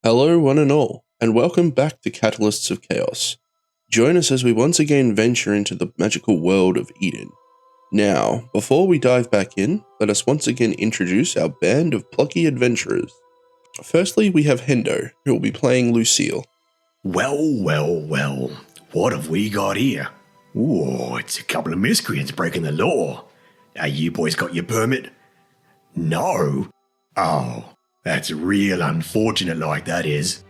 Hello one and all, and welcome back to Catalysts of Chaos. Join us as we once again venture into the magical world of Eden. Now, before we dive back in, let us once again introduce our band of plucky adventurers. Firstly, we have Hendo, who will be playing Lucille. Well, what have we got here? Ooh, it's a couple of miscreants breaking the law. You boys got your permit? No? Oh, that's real unfortunate like that is.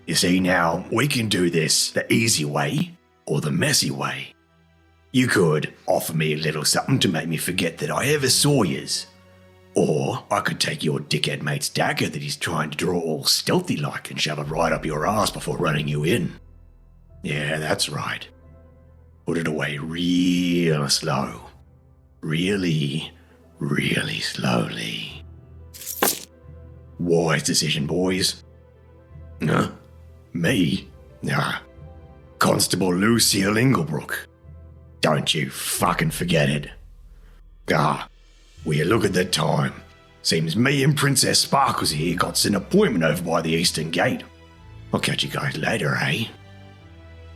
You see now, we can do this the easy way or the messy way. You could offer me a little something to make me forget that I ever saw yous. Or I could take your dickhead mate's dagger that he's trying to draw all stealthy like and shove it right up your ass before running you in. Yeah, that's right. Put it away real slow. Really slowly. Wise decision, boys. Huh? Me? Nah. Constable Lucille Inglebrook. Don't you fucking forget it. Will you look at the time? Seems me and Princess Sparkles here got an appointment over by the Eastern Gate. I'll catch you guys later, eh?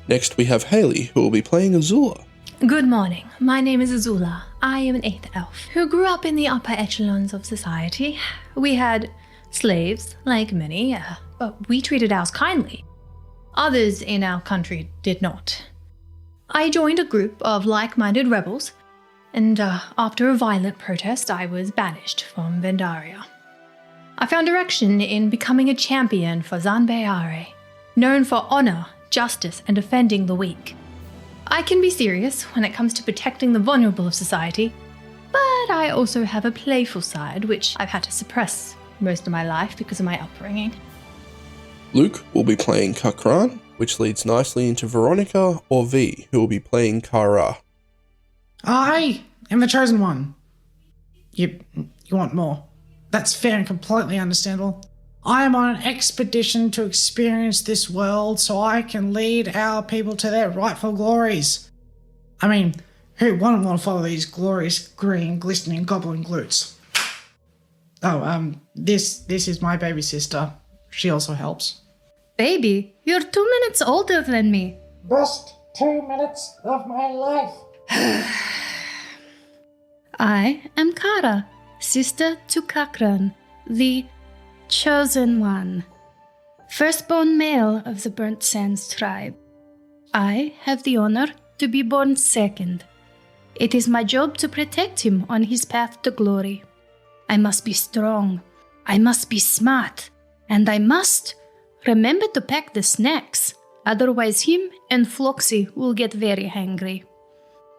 Next we have Haley, who will be playing Azula. Good morning. My name is Azula. I am an 8th elf who grew up in the upper echelons of society. We had slaves, like many, but we treated ours kindly. Others in our country did not. I joined a group of like-minded rebels, and after a violent protest, I was banished from Vandaria. I found direction in becoming a champion for Zan'Bae'Are, known for honor, justice, and defending the weak. I can be serious when it comes to protecting the vulnerable of society, but I also have a playful side which I've had to suppress most of my life because of my upbringing. Luke will be playing Kakran, which leads nicely into Veronica or V, who will be playing Kara. I am the chosen one. You want more? That's fair and completely understandable. I am on an expedition to experience this world so I can lead our people to their rightful glories. I mean, who wouldn't want to follow these glorious, green, glistening goblin glutes? Oh, this is my baby sister. She also helps. Baby, you're 2 minutes older than me. Best 2 minutes of my life. I am Kara, sister to Kakran, the chosen one, firstborn male of the Burnt Sands tribe. I have the honor to be born second. It is my job to protect him on his path to glory. I must be strong, I must be smart, and I must remember to pack the snacks, otherwise him and Floxy will get very hungry.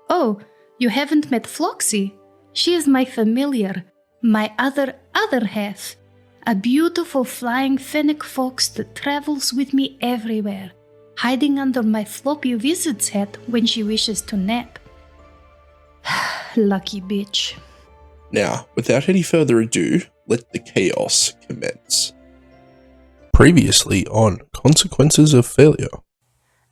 Oh, you haven't met Floxy? She is my familiar, my other half, a beautiful flying fennec fox that travels with me everywhere, hiding under my floppy wizard's hat when she wishes to nap. Lucky bitch. Now, without any further ado, let the chaos commence. Previously on Consequences of Failure.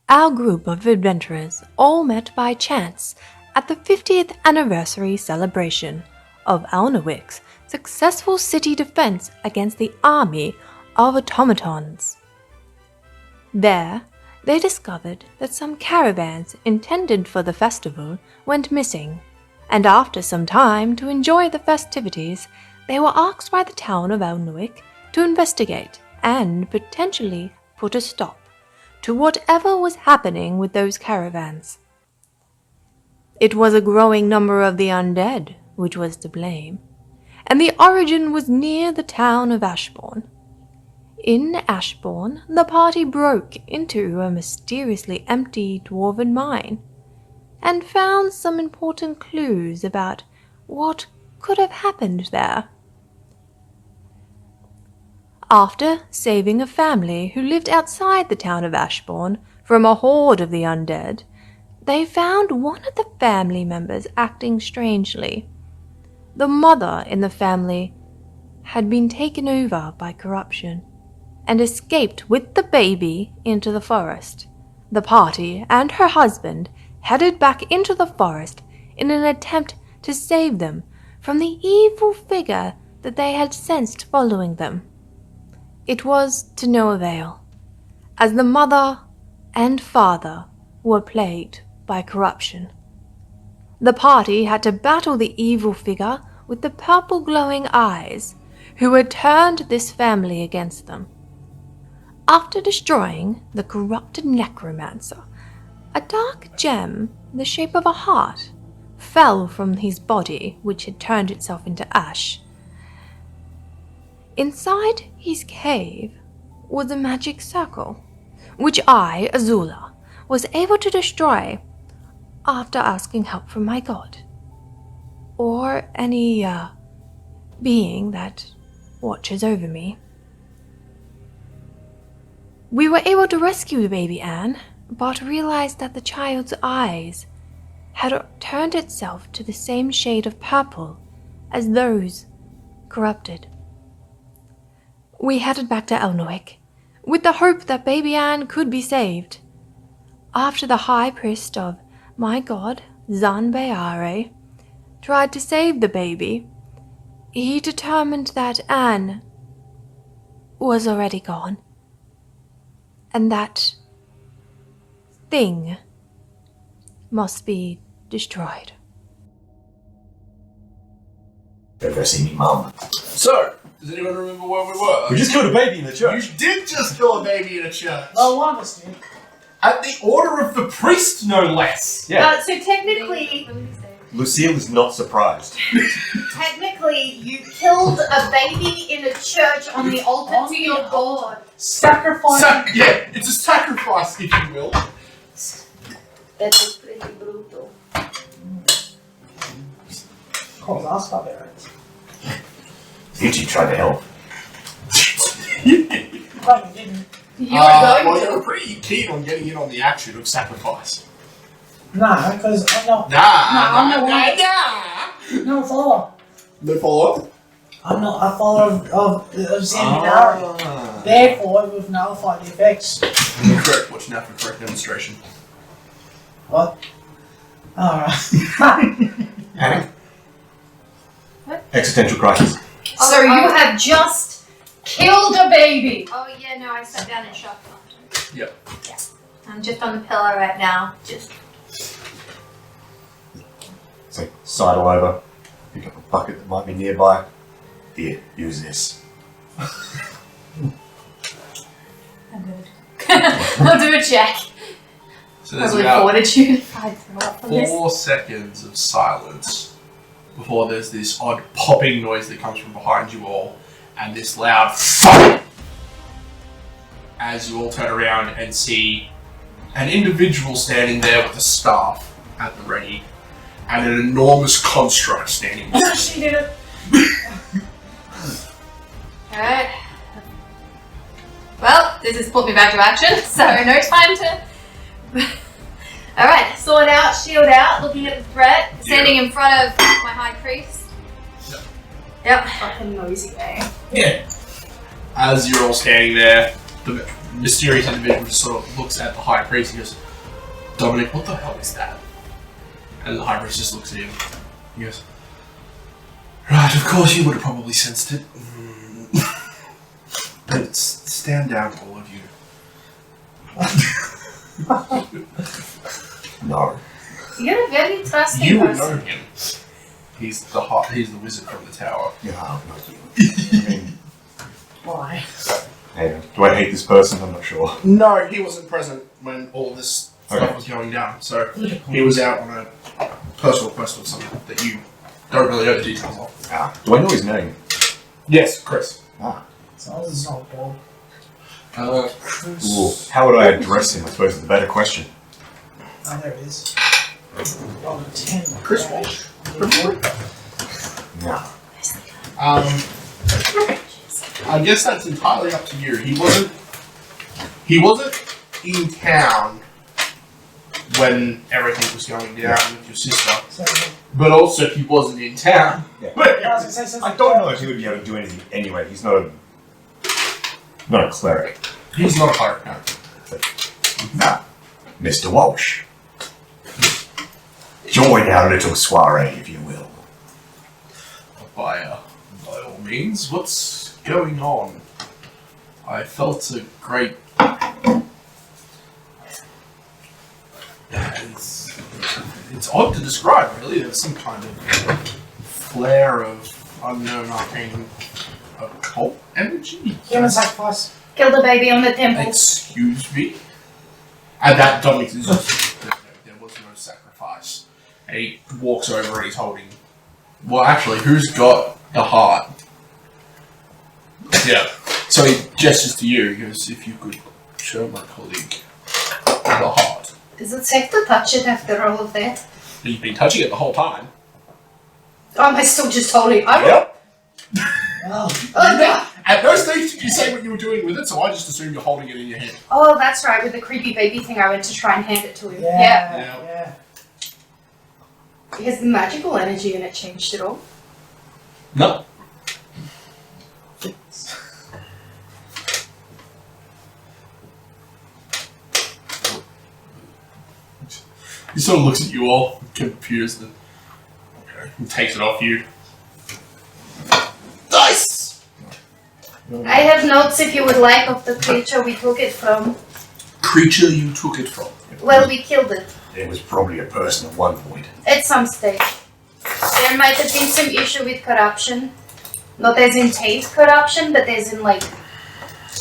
Our group of adventurers all met by chance at the 50th anniversary celebration of Alnerwick's successful city defense against the army of automatons. There, they discovered that some caravans intended for the festival went missing, and after some time to enjoy the festivities, they were asked by the town of Alnerwick to investigate and potentially put a stop to whatever was happening with those caravans. It was a growing number of the undead which was to blame, and the origin was near the town of Ashbourne. In Ashbourne, the party broke into a mysteriously empty dwarven mine and found some important clues about what could have happened there. After saving a family who lived outside the town of Ashbourne from a horde of the undead, they found one of the family members acting strangely. The mother in the family had been taken over by corruption and escaped with the baby into the forest. The party and her husband headed back into the forest in an attempt to save them from the evil figure that they had sensed following them. it was to no avail, as the mother and father were plagued by corruption. The party had to battle the evil figure with the purple glowing eyes, who had turned this family against them. After destroying the corrupted necromancer, a dark gem in the shape of a heart fell from his body, which had turned itself into ash. Inside his cave was a magic circle, which I, Azula, was able to destroy after asking help from my god, or any being that watches over me. We were able to rescue baby Anne, but realized that the child's eyes had turned itself to the same shade of purple as those corrupted. We headed back to Alnerwick, with the hope that baby Anne could be saved. After the high priest of my god, Zan'Bae'Are, tried to save the baby, he determined that Anne was already gone, and that thing must be destroyed. Ever seen me, Mum? So, does anyone remember where we were? We just killed a baby in the church. You did just kill a baby in a church. Oh, one of us did. At the order of the priest, no less. Yeah. So technically, Lucille is not surprised. you killed a baby in a church on the altar to your god. Sacrifice. Yeah, it's a sacrifice, if you will. That is pretty brutal. Calls us barbarians. Fuji tried to help. But we didn't. You were Well, going you to. were pretty keen on getting in on the action of sacrifice. No, because I'm not. Nah. No follower. No follow-up? I'm not a follower of Zan'Bae'Are. Therefore, we've nullified the effects. Correct. Watch now for correct demonstration. What? Alright. Panic. What? Existential crisis. So you have just killed a baby. Oh yeah, no, I sat down and shocked after. Yep. Yeah. I'm just on the pillow right now. Just So sidle over, pick up a bucket that might be nearby. Here, use this. I'm good. I'll do a check. So there's Probably about fortitude if I throw up for this. 4 seconds of silence before there's this odd popping noise that comes from behind you all, and this loud FUCK as you all turn around and see an individual standing there with a staff at the ready, and an enormous construct standing there. She did it. Alright. Well, this has put me back to action, so no time to... Alright, sword out, shield out, looking at the threat, standing in front of my high priest. Yep. Fucking nosy guy. Yeah. As you're all standing there, the mysterious individual just sort of looks at the high priest and goes, Dominic, what the hell is that? And the high priest just looks at him. He goes, right, of course you would have probably sensed it. But stand down, all of you. No. You're a very trusting You would person. know him. He's the wizard from the tower. Yeah, not you. I mean, Why? hey, do I hate this person? I'm not sure. No, he wasn't present when all this stuff Okay. was going down. So he was out on a personal quest or something that you don't really know the details of. Ah, do I know his name? Yes, Chris. Ah. So this is not ball. Chris. Ooh, how would I address him? I suppose is the better question. Oh, there it is. Oh, 10. Chris Walsh. No. I guess that's entirely up to you. He wasn't in town when everything was going down with your sister, So, but also he wasn't in town. Yeah. But yeah, I was gonna say something. I don't know if he would be able to do anything anyway. He's not a cleric. he's not a pirate now. Nah, Mr. Walsh. Join our little soiree, if you will. By all means, what's going on? I felt a great... It's odd to describe, really. There's some kind of flare of unknown arcane occult energy. Human sacrifice. Kill the baby on the temple. Excuse me? And that Dominic is just... There was no sacrifice. And he walks over and he's holding... Well, actually, who's got the heart? Yeah. So he gestures to you. He goes, if you could show my colleague the heart. Is it safe to touch it after all of that? You've been touching it the whole time. Oh, am I still just holding? Yep. Oh no! At no stage did you say what you were doing with it, so I just assumed you're holding it in your hand. Oh, that's right. With the creepy baby thing, I went to try and hand it to him. Yeah. Has the magical energy in it changed at all? No. He sort of looks at you all, confused, and takes it off you. Nice! I have notes if you would like of the creature we took it from. Creature you took it from. Well, we killed it. It was probably a person at one point. At some stage. There might have been some issue with corruption. Not as in taste corruption, but as in like...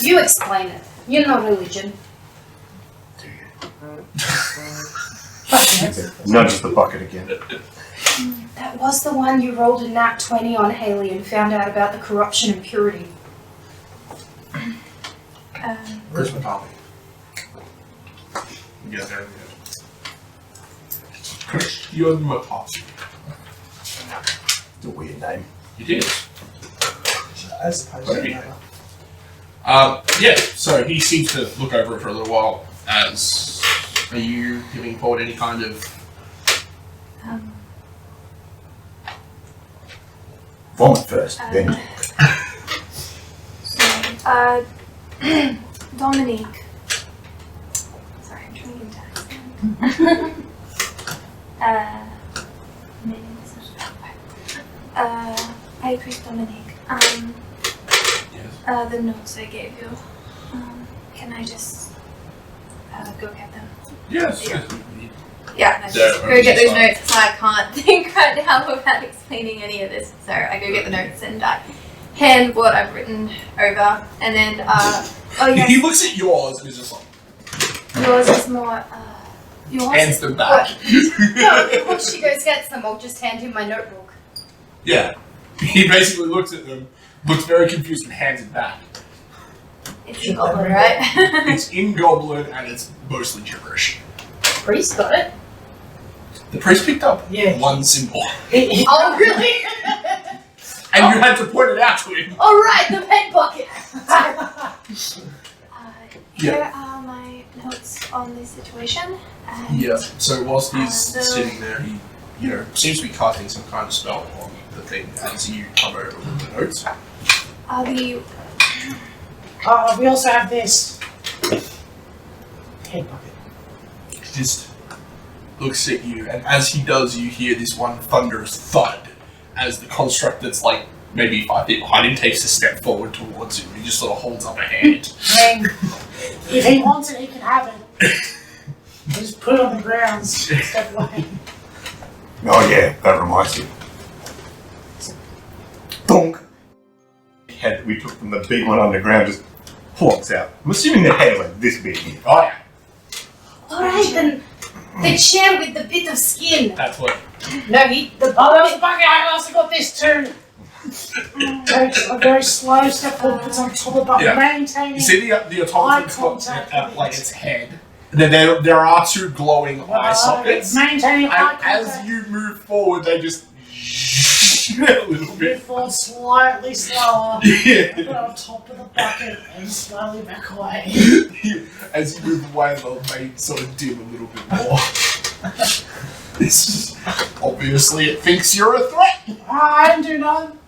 You explain it. You know religion. Nudges the bucket again. That was the one you rolled a nat 20 on, Haley, and found out about the corruption and purity. Where's Macarthy? Yeah, there we go. You're Macarthy. It's a weird name. It is. As opposed to another. Yeah, so he seems to look over it for a little while as... Are you giving forward any kind of... Vomit first, then talk. Dominic. Sorry, I'm trying to get accent. I agree, Dominic. Yes. The notes I gave you. Can I just go get them? Yes. Yeah, I just go get those notes because I can't think right now about explaining any of this. So I go get the notes and hand what I've written over, and then oh yes. He looks at yours and is just like... Yours is more yours. Hands them back. No, once she goes gets them, I'll just hand him my notebook. Yeah. He basically looks at them, looks very confused and hands it back. It's in Goblin, right? It's in Goblin and it's mostly gibberish. Priest got it. The priest picked up one symbol. Oh, really? And you had to point it out to him. All right, the pen bucket. Here are my notes on this situation. And Yeah. So whilst he's sitting there, he, seems to be casting some kind of spell on the thing as you come over with the notes. are the We also have this. Head bucket. He just looks at you, and as he does, you hear this one thunderous thud as the construct that's like maybe 5 feet behind him takes a step forward towards you. He just sort of holds up a hand. And if he wants it, he can have it. Just put it on the ground, step away. Oh yeah, that reminds me. Donk. The head we took from the big one underground just plops out. I'm assuming the head like this big here. Oh yeah, All right, then the chair with the bit of skin. that's what. No, the Oh, that was the bucket. I also got this too. A very slow step forward, puts on top of the bucket, Yeah. maintaining. You see the automaton's got contact like its head. Then there are 2 glowing eye sockets. Maintaining eye And contact. as you move forward, they just a little bit. Before slightly slower, Yeah. put it on top of the bucket and slowly back away. As you move away, they'll sort of dim a little bit more. This is obviously it thinks you're a threat. I didn't do none.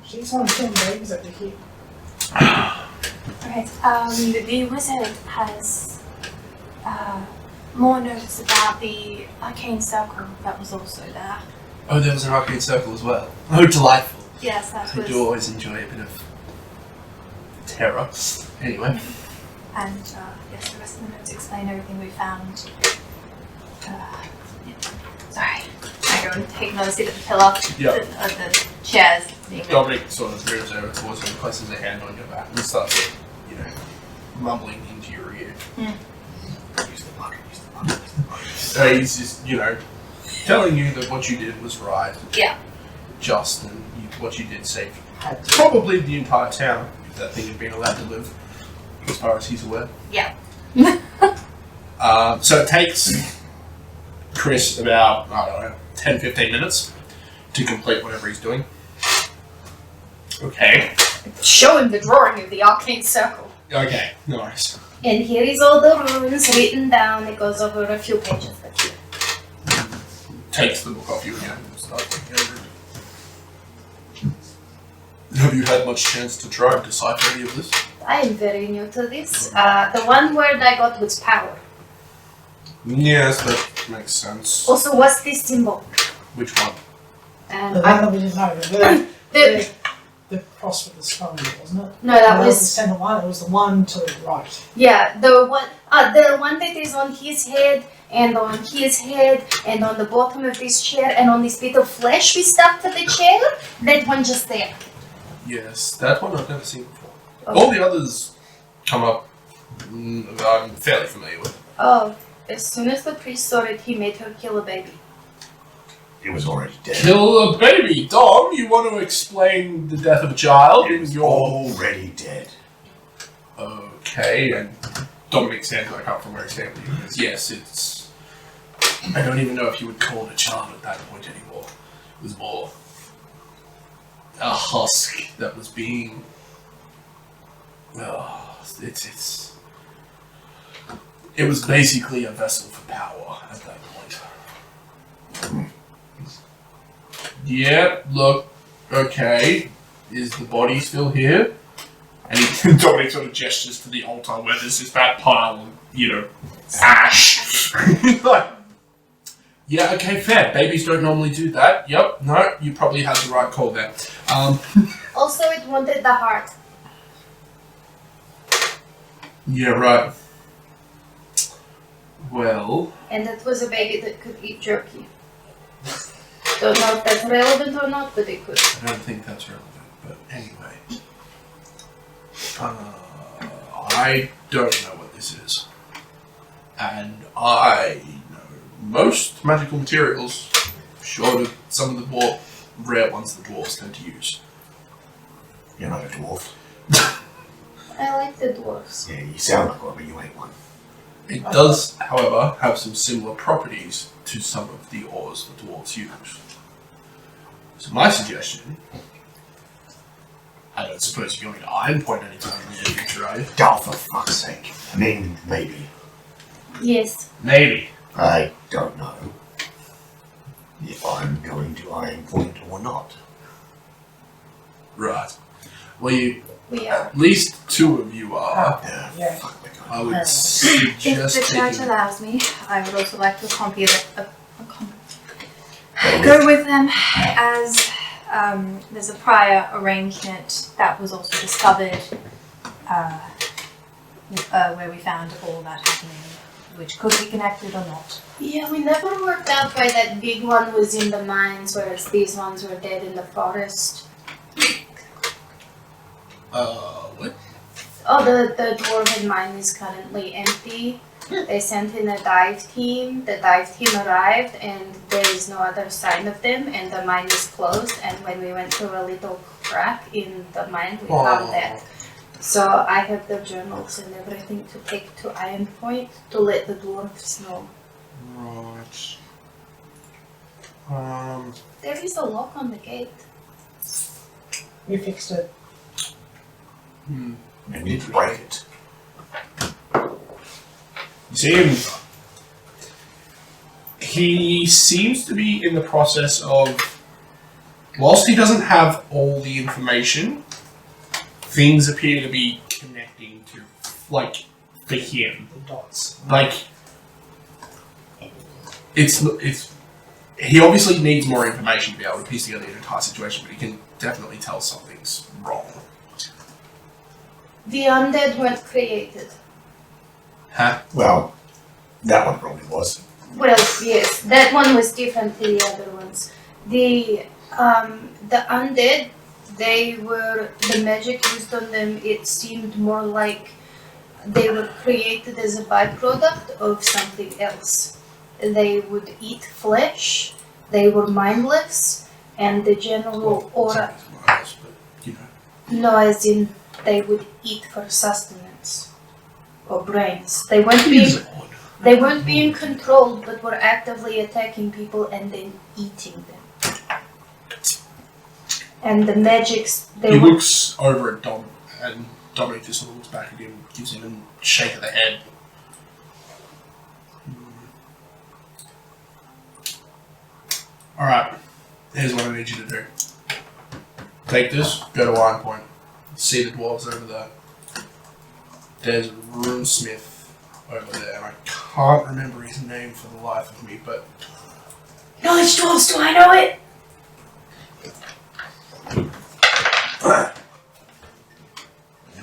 She's on 10 babies over here. right. The wizard has more notes about the arcane circle that was also there. Oh, there was an arcane circle as well. Oh, delightful. Yes, that I was. do always enjoy a bit of terror. Anyway. And yes, the rest of the notes explain everything we found. Sorry, I go and take another seat at the pillar. Yep. The chairs. Dominic sort of moves over towards you and places a hand on your back and starts, mumbling into your ear. Use the bucket, use the bucket, use the bucket. So he's just, telling you that what you did was right. Yeah. Just, and what you did saved probably the entire town, if that thing had been allowed to live, as far as he's aware. Yeah. So it takes Chris about, 10-15 minutes to complete whatever he's doing. Okay. Show him the drawing of the arcane circle. Okay, nice. And here is all the runes written down. It goes over a few pages, but here. Takes the book off you again and starts looking over it. Have you had much chance to try and decipher any of this? I am very new to this. The one word I got was power. Yes, that makes sense. Also, what's this symbol? Which one? The one that we didn't know. The cross with the skull, wasn't it? No, that was was the center one. It was the one to the right. yeah, the one that is on his head and on his head and on the bottom of this chair and on this bit of flesh we stuck to the chair. That one just there. Yes, that one I've never seen before. Okay. All the others come up I'm fairly familiar with. Oh, as soon as the priest saw it, he made her kill a baby. It was already dead. Kill a baby! Dom, you want to explain the death of a child? It was already dead. Okay, and Dominic stands back up from where he's standing. He goes, yes, it's... I don't even know if you would call it a child at that point anymore. It was more... a husk that was being... It was basically a vessel for power at that point. Yeah, look, okay. Is the body still here? And Dominic sort of gestures to the altar where there's this fat pile of, ash. Like, yeah, okay, fair. Babies don't normally do that. Yep, no, you probably had the right call there. Also, it wanted the heart. Yeah, right. Well... And it was a baby that could eat jerky. Don't know if that's relevant or not, but it could. I don't think that's relevant, but anyway. I don't know what this is. And I know most magical materials, short of some of the rare ones the dwarves tend to use. You're not a dwarf. I like the dwarves. Yeah, you sound like one, but you ain't one. It does, however, have some similar properties to some of the ores the dwarves use. So my suggestion, I don't suppose you're going to Ironpoint anytime in the near future, are you? Oh, for fuck's sake. I mean, maybe. Yes. Maybe. I don't know if I'm going to Ironpoint or not. Right. Well, We are. at least two of you are. Yeah. Fuck my God. I would If suggest the church taking... allows me, I would also like to go with them, as there's a prior arrangement that was also discovered where we found all that happening, which could be connected or not. Yeah, we never worked out why that big one was in the mines, whereas these ones were dead in the forest. What? Oh, the dwarven mine is currently empty. They sent in a dive team. The dive team arrived, and there is no other sign of them, and the mine is closed. And when we went through a little crack in the mine, we found that. So I have the journals and everything to take to Ironpoint to let the dwarves know. Right. There is a lock on the gate. We fixed it. I need to break it. You see him. He seems to be in the process of, whilst he doesn't have all the information, things appear to be connecting to, like, for him. The dots. Like, it's he obviously needs more information to be able to piece together the entire situation, but he can definitely tell something's wrong. The undead weren't created. Huh? Well, that one probably was. Well, yes, that one was different to the other ones. The undead, the magic used on them, it seemed more like they were created as a byproduct of something else. They would eat flesh, they were mindless, and the general aura... No, as in, they would eat for sustenance. Or brains. They weren't being controlled, but were actively attacking people and then eating them. And the magics... He looks over at Dom, and Dominic just sort of looks back at him, gives him a shake of the head. Alright, here's what I need you to do. Take this, go to Ironpoint. See the dwarves over there. There's a Runesmith over there, and I can't remember his name for the life of me, but... Knowledge dwarves, do I know it?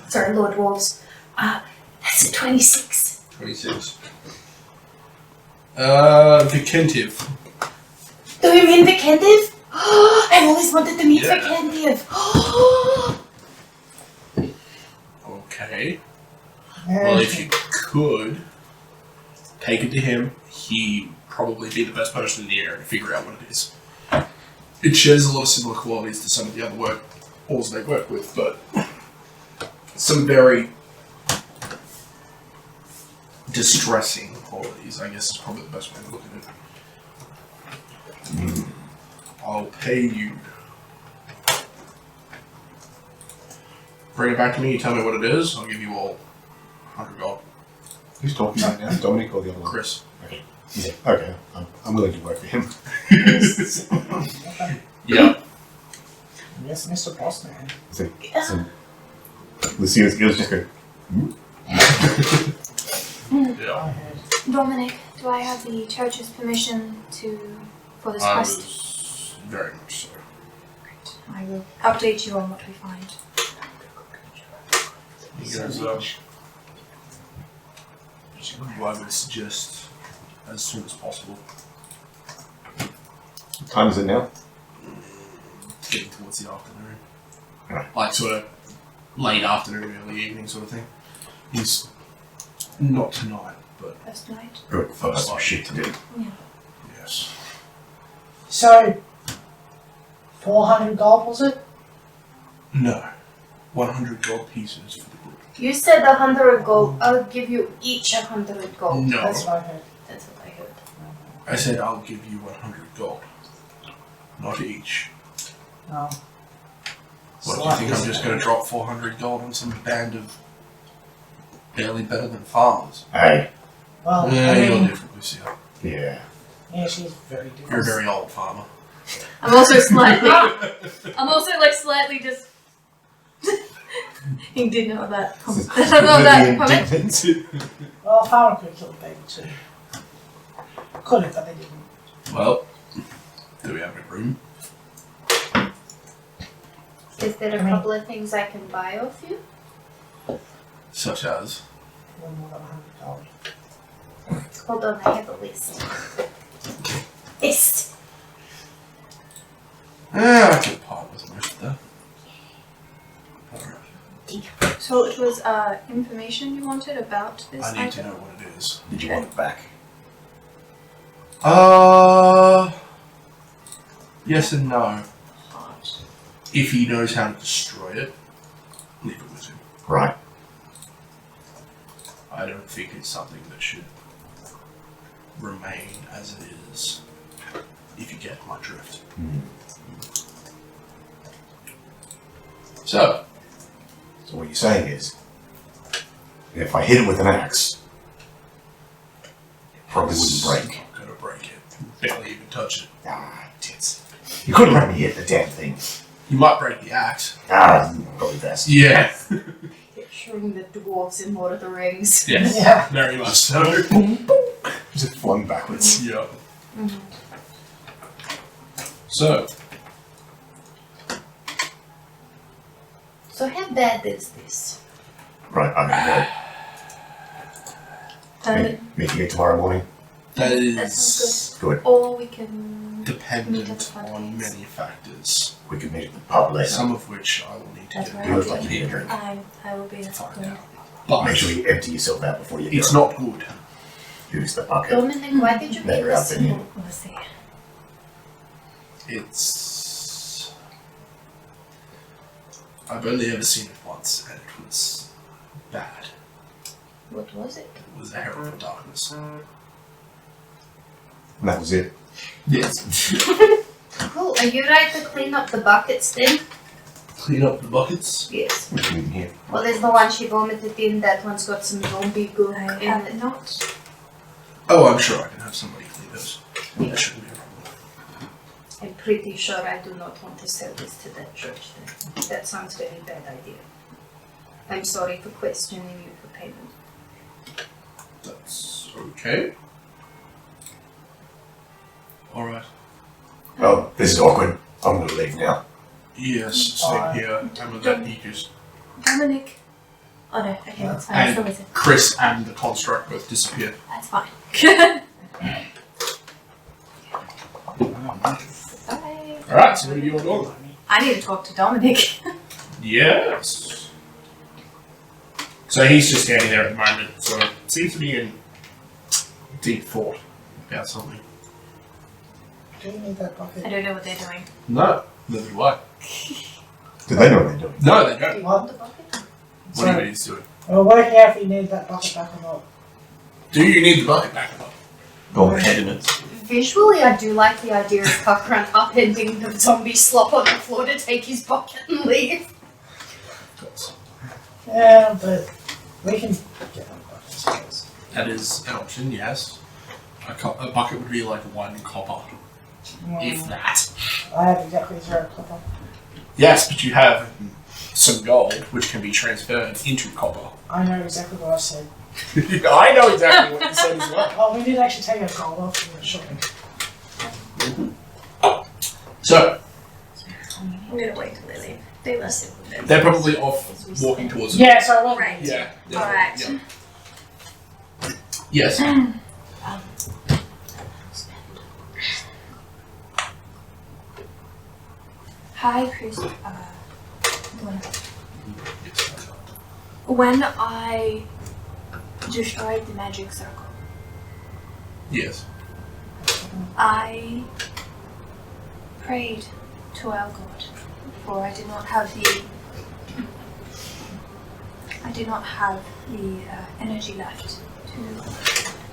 Sorry, Lord Wolves. That's a 26. 26. Vankentive. Do you mean Vankentive? I've always wanted to meet Vankentive. Okay. Well, if you could take it to him, he'd probably be the best person in the area to figure out what it is. It shares a lot of similar qualities to some of the other orcs they work with, but some very distressing qualities, I guess is probably the best way to look at it. I'll pay you. Bring it back to me, you tell me what it is, I'll give you all 100 gold. Who's talking right now? Dominic or the other one? Chris. Okay. Yeah. Okay. I'm willing to work for him. Yeah. Yes, Mr. Postman. So Lucia's gills just go. Yeah. Dominic, do I have the church's permission for this I quest? was very much so. Great. I will update you on what we find. He goes, I would suggest as soon as possible. What time is it now? Getting towards the afternoon. Right. Like sort of late afternoon, early evening sort of thing. He's not tonight, but First night? Good. First shit to do. Yeah. yes. So, 400 gold was it? No. 100 gold pieces for the group. You said 100 gold. I'll give you each 100 gold. No. That's what I heard. That's what I heard. I said I'll give you 100 gold. Not each. No. What, do you think I'm just going to drop 400 gold on some band of barely better than farmers? Hey. Well, Yeah, I you're mean, different, Lucia. Yeah. yeah, she's very different. You're a very old farmer. I'm also slightly just... He did know that. I don't know that comment. Well, Farmer could kill the baby too. Could have, but they didn't. Well, do we have a room? Is there a couple of things I can buy off you? Such as? One more than 100 gold. Hold on, I have a list. List! I can part with most of that. Alright. So it was information you wanted about this I need to item? know what it is. Did you want it back? Yes and no. If he knows how to destroy it, leave it with him. Right. I don't think it's something that should remain as it is, if you get my drift. So what you're saying is, if I hit it with an axe, it probably wouldn't break. I'm not gonna break it. Barely even touch it. Ah, tits. You couldn't let me hit the damn thing. You might break the axe. Ah, probably best. Yeah. Picturing the dwarves in Lord of the Rings. Yes. Yeah. Very much so. Just flung backwards. Yeah. So, So how bad is this? Right, I'm gonna go. Meet you tomorrow morning. That That sounds is Good. Or we can meet at the dependent front on gates. many factors, We can meet at the pub later. some of which I will need to That's get right. You look like you need a drink. I will be to find good. out. But Make sure you empty yourself out before you it's go. not good. Use the bucket. Dominic, why did you make Never this happened. symbol? Let's see. It's. I've only ever seen it once, and it was bad. What was it? It was a herald of darkness. And that was it. Yes. Cool. Are you right to clean up the buckets then? Clean up the buckets. Yes. We can meet in here. Well, there's the one she vomited in. That one's got some zombie goo in it. Not. Oh, I'm sure I can have somebody clean those. That shouldn't be a problem. I'm pretty sure I do not want to sell this to that church then. That sounds very bad idea. I'm sorry for questioning you for payment. That's okay. Alright. Oh, this is awkward. I'm gonna leave now. Yes, same here. And with that, he just. Dominic. Oh no, okay, that's fine. And So is it? Chris and the construct both disappear. That's fine. Bye. Alright, so what do you want to do? I need to talk to Dominic. Yes. So he's just standing there at the moment, so it seems to be in deep thought about something. Do you need that I bucket? don't know what they're doing. No, neither do I. Do they know what they're doing? No, they don't. What? The bucket? What do you mean he's doing? We're working out if we need that bucket back or not. Do you need the bucket back up? Go ahead in it. Visually, I do like the idea of Cochrane upending the zombie slop on the floor to take his bucket and leave. Yeah, but we can get on bucket, I suppose. That is an option, yes. A bucket would be like 1 copper, if that. I have exactly 0 copper. Yes, but you have some gold, which can be transferred into copper. I know exactly what I said. I know exactly what you said as well. Oh, we did actually take a gold off from the shopping. So, I'm gonna wait till they leave. They listen. they're probably off walking towards it. Yeah, so I went. Right. Yeah. Yeah. Alright. Yeah. Yes. Hi, Chris. When I destroyed the magic circle, Yes. I prayed to our God, for I did not have the energy left to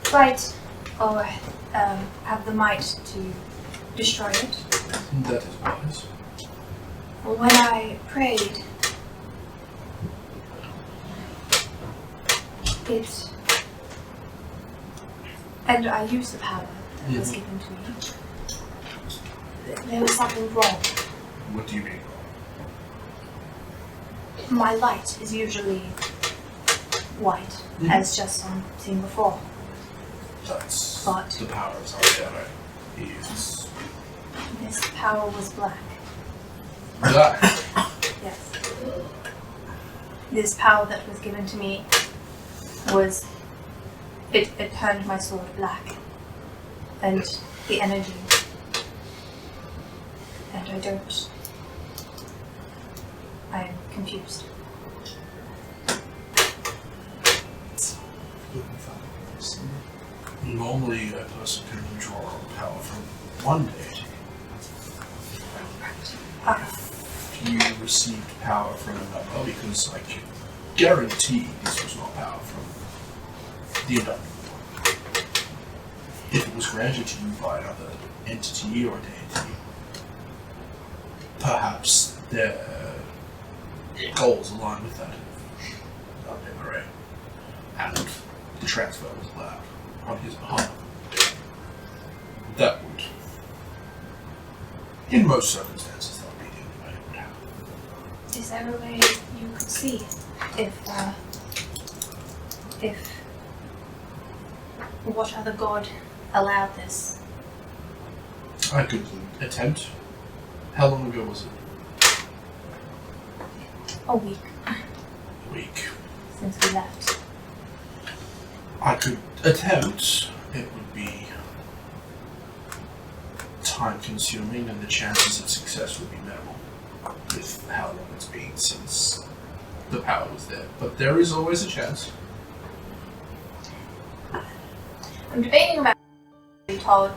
fight or have the might to destroy it. That is wise. When I prayed, and I used the power that was given to me. There was something wrong. What do you mean? My light is usually white, as just seen before. That's But- the power of Zan'Bae'Are. He is This power was black. that. Yes. This power that was given to me was it turned my sword black. And the energy. And I am confused. Normally, a person can draw power from one deity. You received power from another because I can guarantee this was not power from the inducted one. If it was granted to you by another entity or deity, perhaps their goals align with that of Zan'Bae'Are, and the transfer was allowed on his behalf. That would, in most circumstances, that would be the only way it would happen. Is there a way you could see if what other god allowed this? I could attempt. How long ago was it? A week. A week. since we left. I could attempt. It would be time consuming and the chances of success would be minimal with how long it's been since the power was there. But there is always a chance. I'm debating about we told,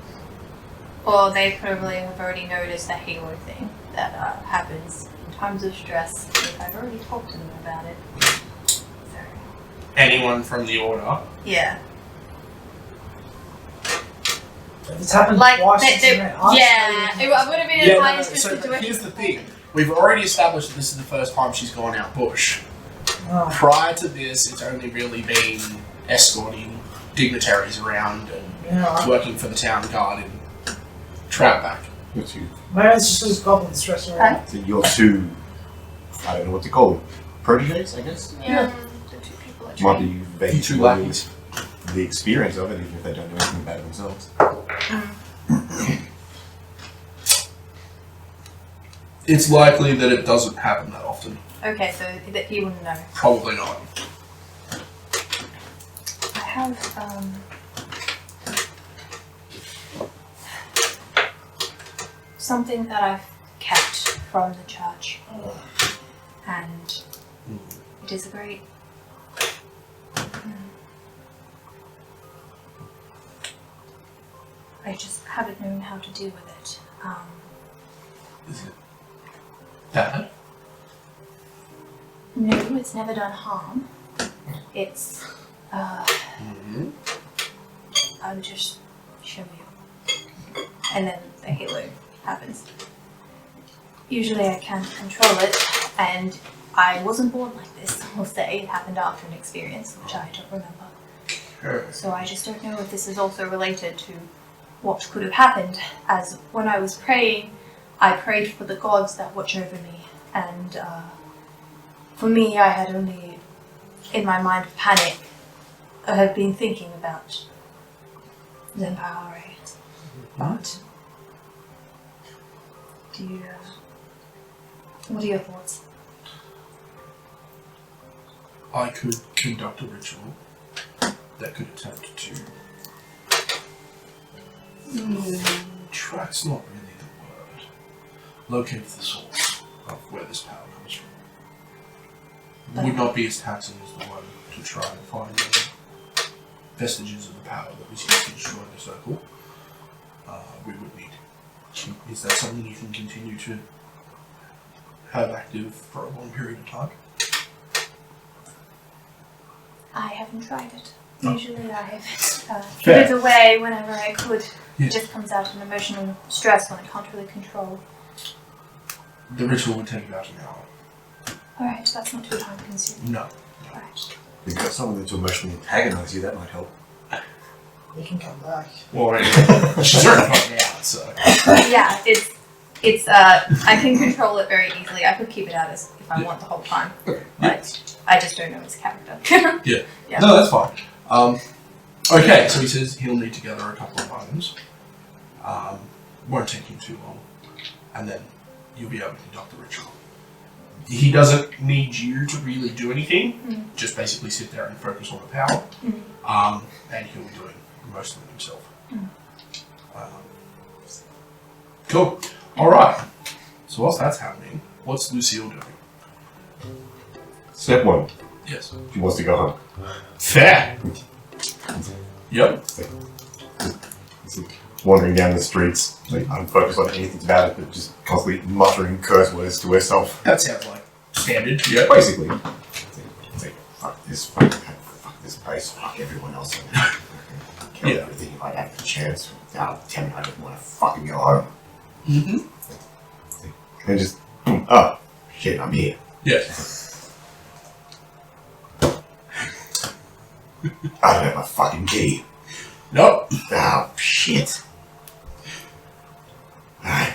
or they probably have already noticed the halo thing that happens in times of stress. I've already talked to them about it. So, Anyone from the Order? yeah. It's happened Like, twice. yeah, it would have been in my interest so to do it. here's the thing. We've already established that this is the first time she's gone out bush. Oh. Prior to this, it's only really been escorting dignitaries around and Yeah. working for the town guard in Troutback. Your two, Maybe it's just those goblins stress around. so your two, I don't know what to call them, proteges, I guess? Yeah. The two people are Might trained. be You vaguely two lackeys. the experience of it, even if they don't know anything about it themselves. It's likely that it doesn't happen that often. Okay, so that he wouldn't know. Probably not. I have something that I've kept from the church, and it is a great. I just haven't known how to deal with it. Is it bad? No, it's never done harm. It's I'll just show you. And then the halo happens. Usually I can't control it, and I wasn't born like this. We'll say it happened after an experience, which I don't remember. Sure. So I just don't know if this is also related to what could have happened. As when I was praying, I prayed for the gods that watch over me, and for me, I had only, in my mind of panic, I had been thinking about Zan'Bae'Are. But do you? What are your thoughts? I could conduct a ritual that could attempt to. Track's not really the word. Locate the source of where this power comes from. It would not be as taxing as the one to try and find the vestiges of the power that was used to destroy the circle. We would need. Is that something you can continue to have active for a long period of time? I haven't tried it. Usually I have Fair. put it away whenever I could. Yeah. It just comes out in emotional stress when I can't really control. The ritual would take about an hour. Alright, that's not too time consuming. No. Alright. You've got someone that's emotionally antagonise you, that might help. We can come back. Well, she's already fucking out, so. Yeah, it's I can control it very easily. I could keep it out as if I want the whole time. But I just don't know his character. Yeah. Yeah. No, that's fine. Okay, so he says he'll need to gather a couple of items. Won't take him too long. And then you'll be able to conduct the ritual. He doesn't need you to really do anything. Just basically sit there and focus on the power. And he'll be doing most of it himself. Cool. Alright. So whilst that's happening, what's Lucille doing? Step one, Yes. she wants to go home. Fair. Yep. Wandering down the streets, like, unfocused on anything about it, but just constantly muttering curse words to herself. That sounds like standard. Yeah. Basically. It's like, fuck this place, fuck everyone else. Kill Yeah. everything if I have the chance. Now tell me I don't want to fucking go home. And just, oh, shit, I'm here. Yeah. I don't have my fucking key. Nope. Oh, shit. Alright.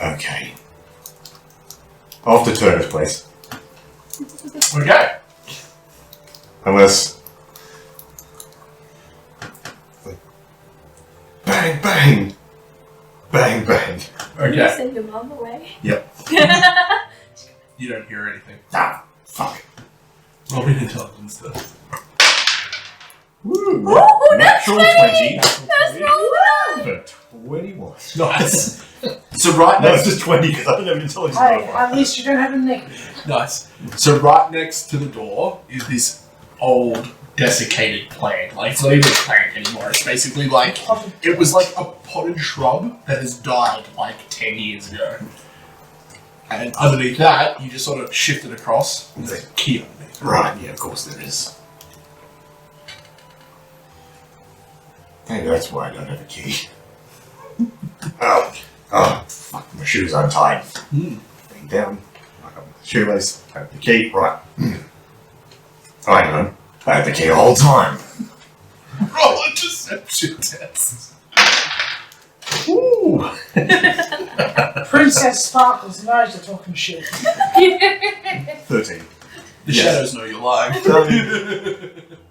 Okay. Off to Turner's place. Okay. Unless... Bang, bang! Bang, bang. Did you Okay. send your mum away? Yep. You don't hear anything. Ah, fuck. Roll me an intelligence though. Woo! Natural 20. For 21. Nice. So right No, next, it's just 20 because I don't have intelligence. Hey, at least you don't have a negative. nice. So right next to the door is this old desiccated plant. Like it's not even a plant anymore. It's basically like it was like a potted shrub that has died like 10 years ago. And underneath that, you just sort of shift it across. And there's a key underneath. Right, yeah, of course there is. Maybe that's why I don't have a key. Oh, fuck, my shoes untied. Bring down, lock up the shoelace, have the key, right. I know, I had the key the whole time. Roll a deception test. Ooh! Princess Sparkles knows you're talking shit. 13. The shadows know you're lying. It's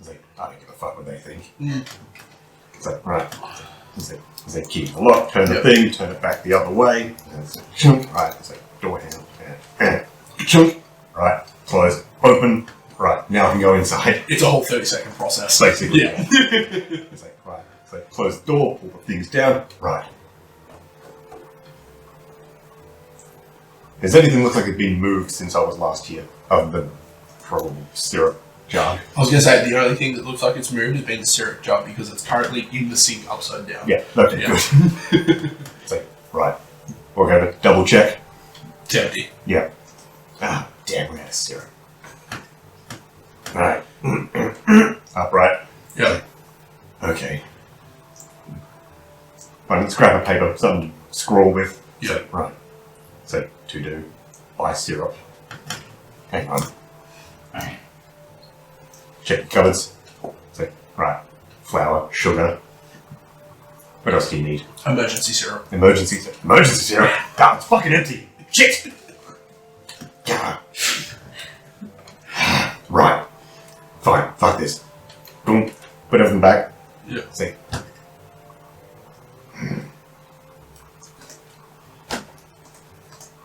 like, I don't give a fuck what they think. It's like, right. It's like key in the lock, turn the thing, turn it back the other way. And it's like, chunk, right. It's like, door handle, and chunk, right. Close, open, right. Now I can go inside. It's a whole 30-second process. Basically. Yeah. It's like, right. It's like, close the door, pull the things down, right. Does anything look like it's been moved since I was last here? Other than probably syrup jar. I was going to say, the only thing that looks like it's moved has been the syrup jar because it's currently in the sink upside down. Yeah, okay, good. It's like, right. We're going to double check. It's empty. Yeah. Ah, damn, we're out of syrup. Alright. Upright. Yeah. Okay. Fine, let's grab a paper, something to scroll with. Yeah. Right. So, to do. Buy syrup. Hang on. Check the cupboards. So, right. Flour, sugar. What else do you need? Emergency syrup. Emergency syrup. God, it's fucking empty. Shit! God. Right. Fine. Fuck this. Boom. Put everything back. Yeah. See.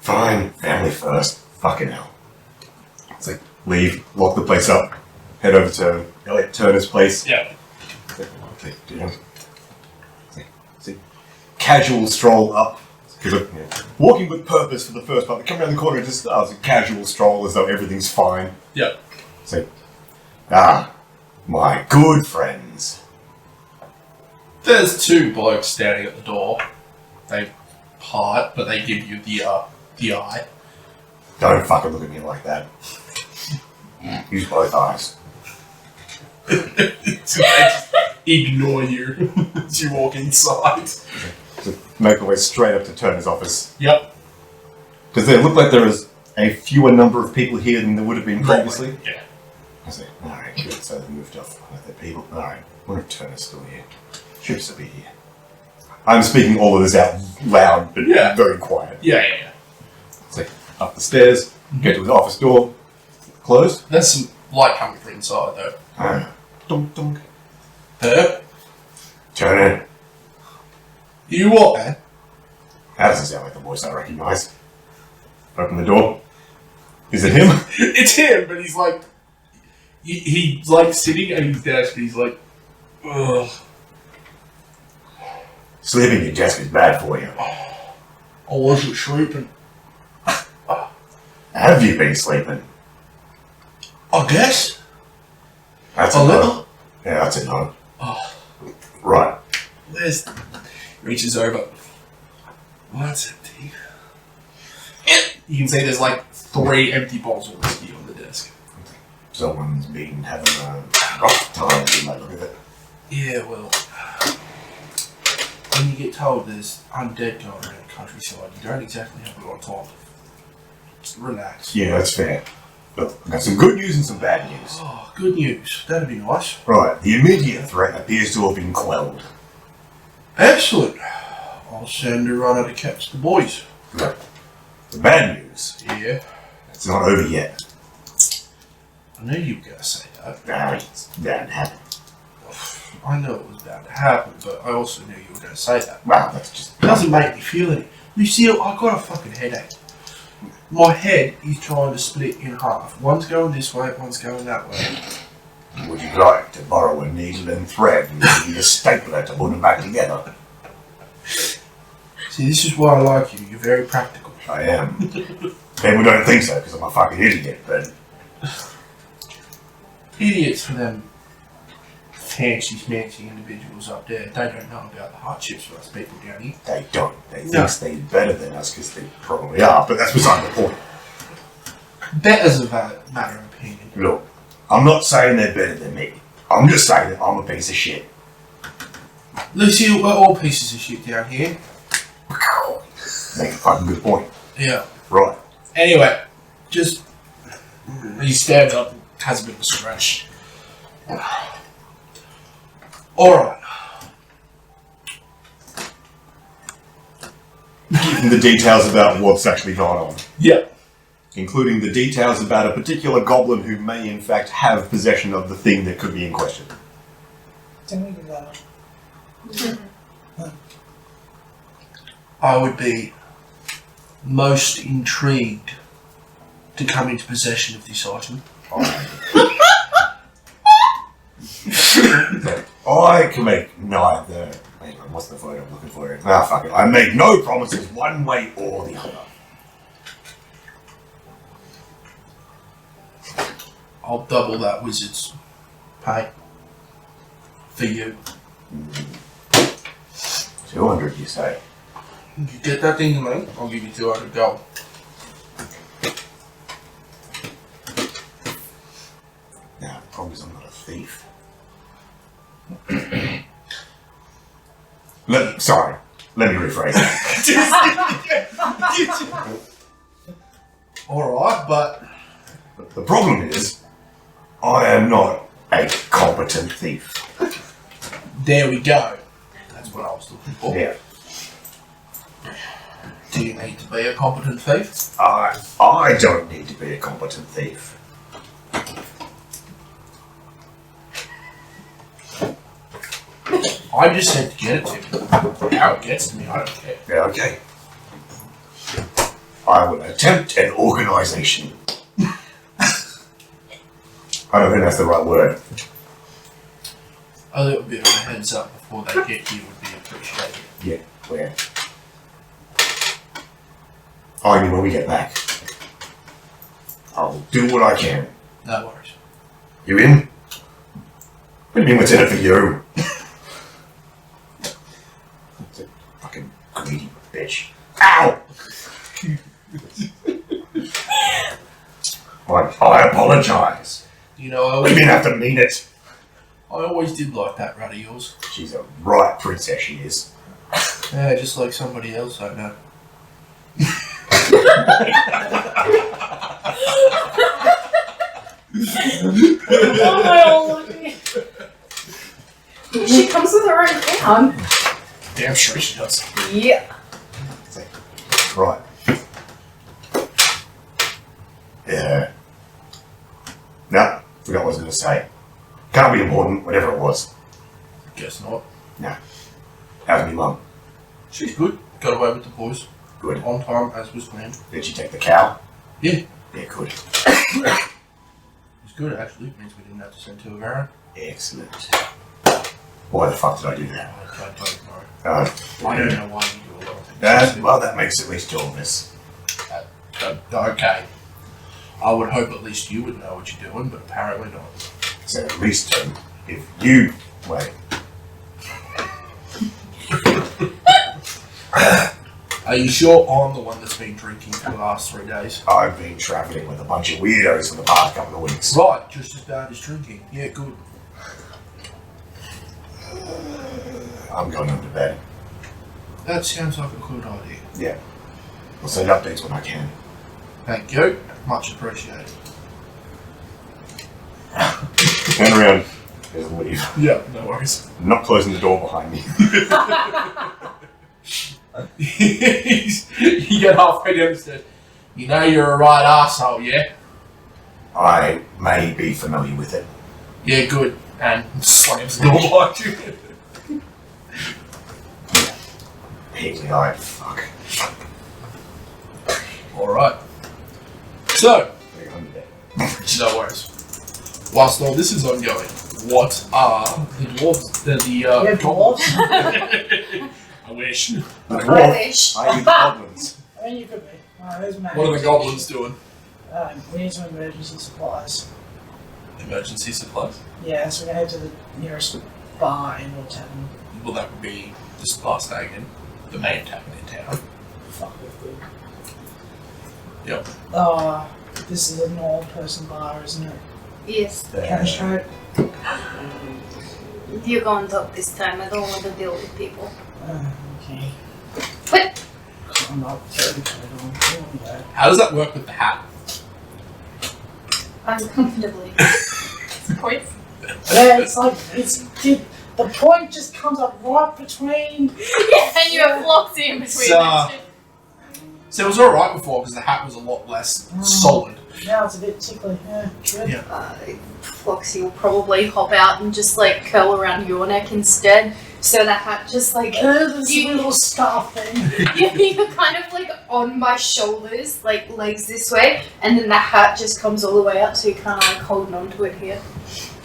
Fine. Family first. Fucking hell. It's like, leave, lock the place up, head over to Elliot Turner's place. Yeah. See, casual stroll up. Because walking with purpose for the first part. Come around the corner and just it's a casual stroll as though everything's fine. Yeah. So, my good friends. There's two blokes standing at the door. They part, but they give you the eye. Don't fucking look at me like that. Use both eyes. So they just ignore you as you walk inside. So make my way straight up to Turner's office. Yep. Does it look like there is a fewer number of people here than there would have been previously? Yeah. I say, alright, good. So they've moved off with their people. Alright, I wonder if Turner's still here. Should still be here. I'm speaking all of this out loud, but very quiet. Yeah. It's like, up the stairs, get to his office door, closed. There's some light coming from inside though. Dunk, dunk. Huh? Turner. You what, man? That doesn't sound like the voice I recognise. Open the door. Is it him? It's him, but he's like... He's like sitting at his desk, but he's like... Ugh. Sleeping at your desk is bad for you. I wasn't sleeping. Have you been sleeping? I guess. That's A a no. little? Yeah, that's a no. Oh, Right. there's... Reaches over. Well, that's empty. You can see there's like 3 empty bottles of whiskey on the desk. Someone's been having a rough time in that look at it. Yeah, well... When you get told there's undead going around the countryside, you don't exactly have a lot of time. Just relax. Yeah, that's fair. Look, I've got some good news and some bad news. Oh, good news. That'd be nice. Right, the immediate threat appears to have been quelled. Excellent. I'll send a runner to catch the boys. Look, the bad news, Yeah. it's not over yet. I knew you were going to say that. Nah, it's bound to happen. I know it was bound to happen, but I also knew you were going to say that. Wow, that's just... It doesn't make me feel any. Lucille, I got a fucking headache. My head is trying to split in half. One's going this way, one's going that way. Would you like to borrow a needle and thread and need a stapler to put them back together? See, this is why I like you. You're very practical. I am. People don't think so because I'm a fucking idiot, but... Idiots for them fancy individuals up there. They don't know about the hardships for us people down here. They don't. They think they're better than us because they probably are, but that's beside the point. Better's a matter of opinion. Look, I'm not saying they're better than me. I'm just saying that I'm a piece of shit. Lucy, we're all pieces of shit down here. Make a fucking good point. Yeah. Right. Anyway, just... He stands up and has a bit of a scratch. Alright. Given the details about what's actually gone on. Yeah. Including the details about a particular goblin who may in fact have possession of the thing that could be in question. Can we do that? I would be most intrigued to come into possession of this item. I can make neither. Hang on, what's the word I'm looking for here? Ah, fuck it. I make no promises one way or the other. I'll double that wizard's pay for you. 200, you say? You get that thing to me, I'll give you 200 gold. Now, the problem is I'm not a thief. Sorry, let me rephrase that. Alright, but The problem is, I am not a competent thief. there we go. That's what I was looking for. Yeah. Do you need to be a competent thief? I don't need to be a competent thief. I just said to get it to me. How it gets to me, I don't care. Yeah, okay. I will attempt an organisation. I don't think that's the right word. A little bit of a heads up before they get here would be appreciated. Yeah, where? I mean when we get back. I'll do what I can. No worries. You in? What do you mean what's in it for you? Fucking greedy bitch. Ow! I apologise. You know, You didn't have to mean it. I always did like that rat of yours. She's a right princess, she is. Yeah, just like somebody else I know. She comes with her own crown. Damn sure she does. Yeah. Right. Yeah. No, forgot what I was going to say. Can't be important, whatever it was. Guess not. No. How's me mum? She's good. Got away with the boys. Good. On time, as was planned. Did she take the cow? Yeah. Yeah, good. It's good, actually. It means we didn't have to send two of our own. Excellent. Why the fuck did I do that? I don't know. I don't know why you do a lot of things. Well, that makes at least two of us. Okay. I would hope at least you would know what you're doing, but apparently not. So at least two. If you... Wait. Are you sure I'm the one that's been drinking for the last 3 days? I've been travelling with a bunch of weirdos for the past couple of weeks. Right, just as bad as drinking. Yeah, good. I'm going home to bed. That sounds like a good idea. Yeah. I'll send updates when I can. Thank you. Much appreciated. Turn around. There's a leave. Yeah, no worries. I'm not closing the door behind me. You get halfway down the stairs. You know you're a right arsehole, yeah? I may be familiar with it. Yeah, good. And slams the door behind you. Higgly-eyed fuck. Alright. So, no worries. Whilst all this is ongoing, what are the dwarves? Yeah, dwarves? I wish. I wish. I eat goblins. I mean, you could be. There's What are the goblins doing? We need some emergency supplies. Emergency supplies? Yeah, so we're going to head to the nearest bar and or tavern. Well, that would be this last tavern, the main tavern in town. Fuck with good. Yep. This is an old person bar, isn't it? Yes. Cash trade. You go and talk this time. I don't want to deal with people. Okay. What? I'm not terribly on. How does that work with the hat? Uncomfortably. Points? Yeah, it's like, the point just comes up right between. Yeah, and you have blocks in between them two. So it was alright before because the hat was a lot less solid. Now it's a bit tickly. Yeah, good. Yeah. Floxy will probably hop out and just like curl around your neck instead. So the hat just like This little scarf thing. you're kind of like on my shoulders, like legs this way, and then the hat just comes all the way up, so you're kind of like holding on to it here.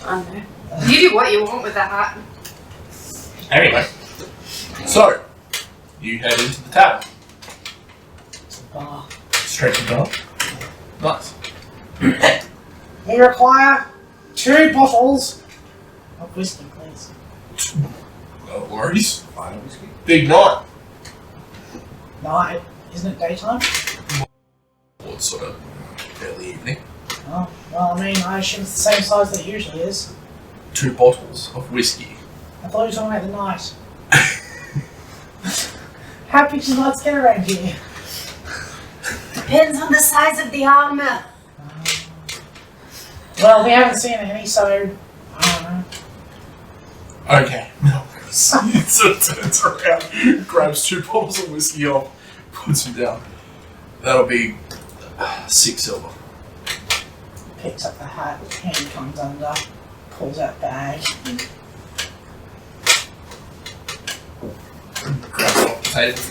I don't know. You do what you want with the hat. Anyway, so you head into the tavern. It's a bar. Straight to the door. Nice. We require 2 bottles of whiskey, please. No worries. Big night. Night. Isn't it daytime? Well, it's sort of early evening. Oh, well, I mean, I assume it's the same size that it usually is. 2 bottles of whiskey. I thought you were talking about the night. How big do nights get around here? Depends on the size of the armor. Well, we haven't seen any, so I don't know. Okay. No worries. He sort of turns around, grabs 2 bottles of whiskey off, puts them down. That'll be 6 silver. Picks up the hat, hand comes under, pulls out bag. Grabs it off the table.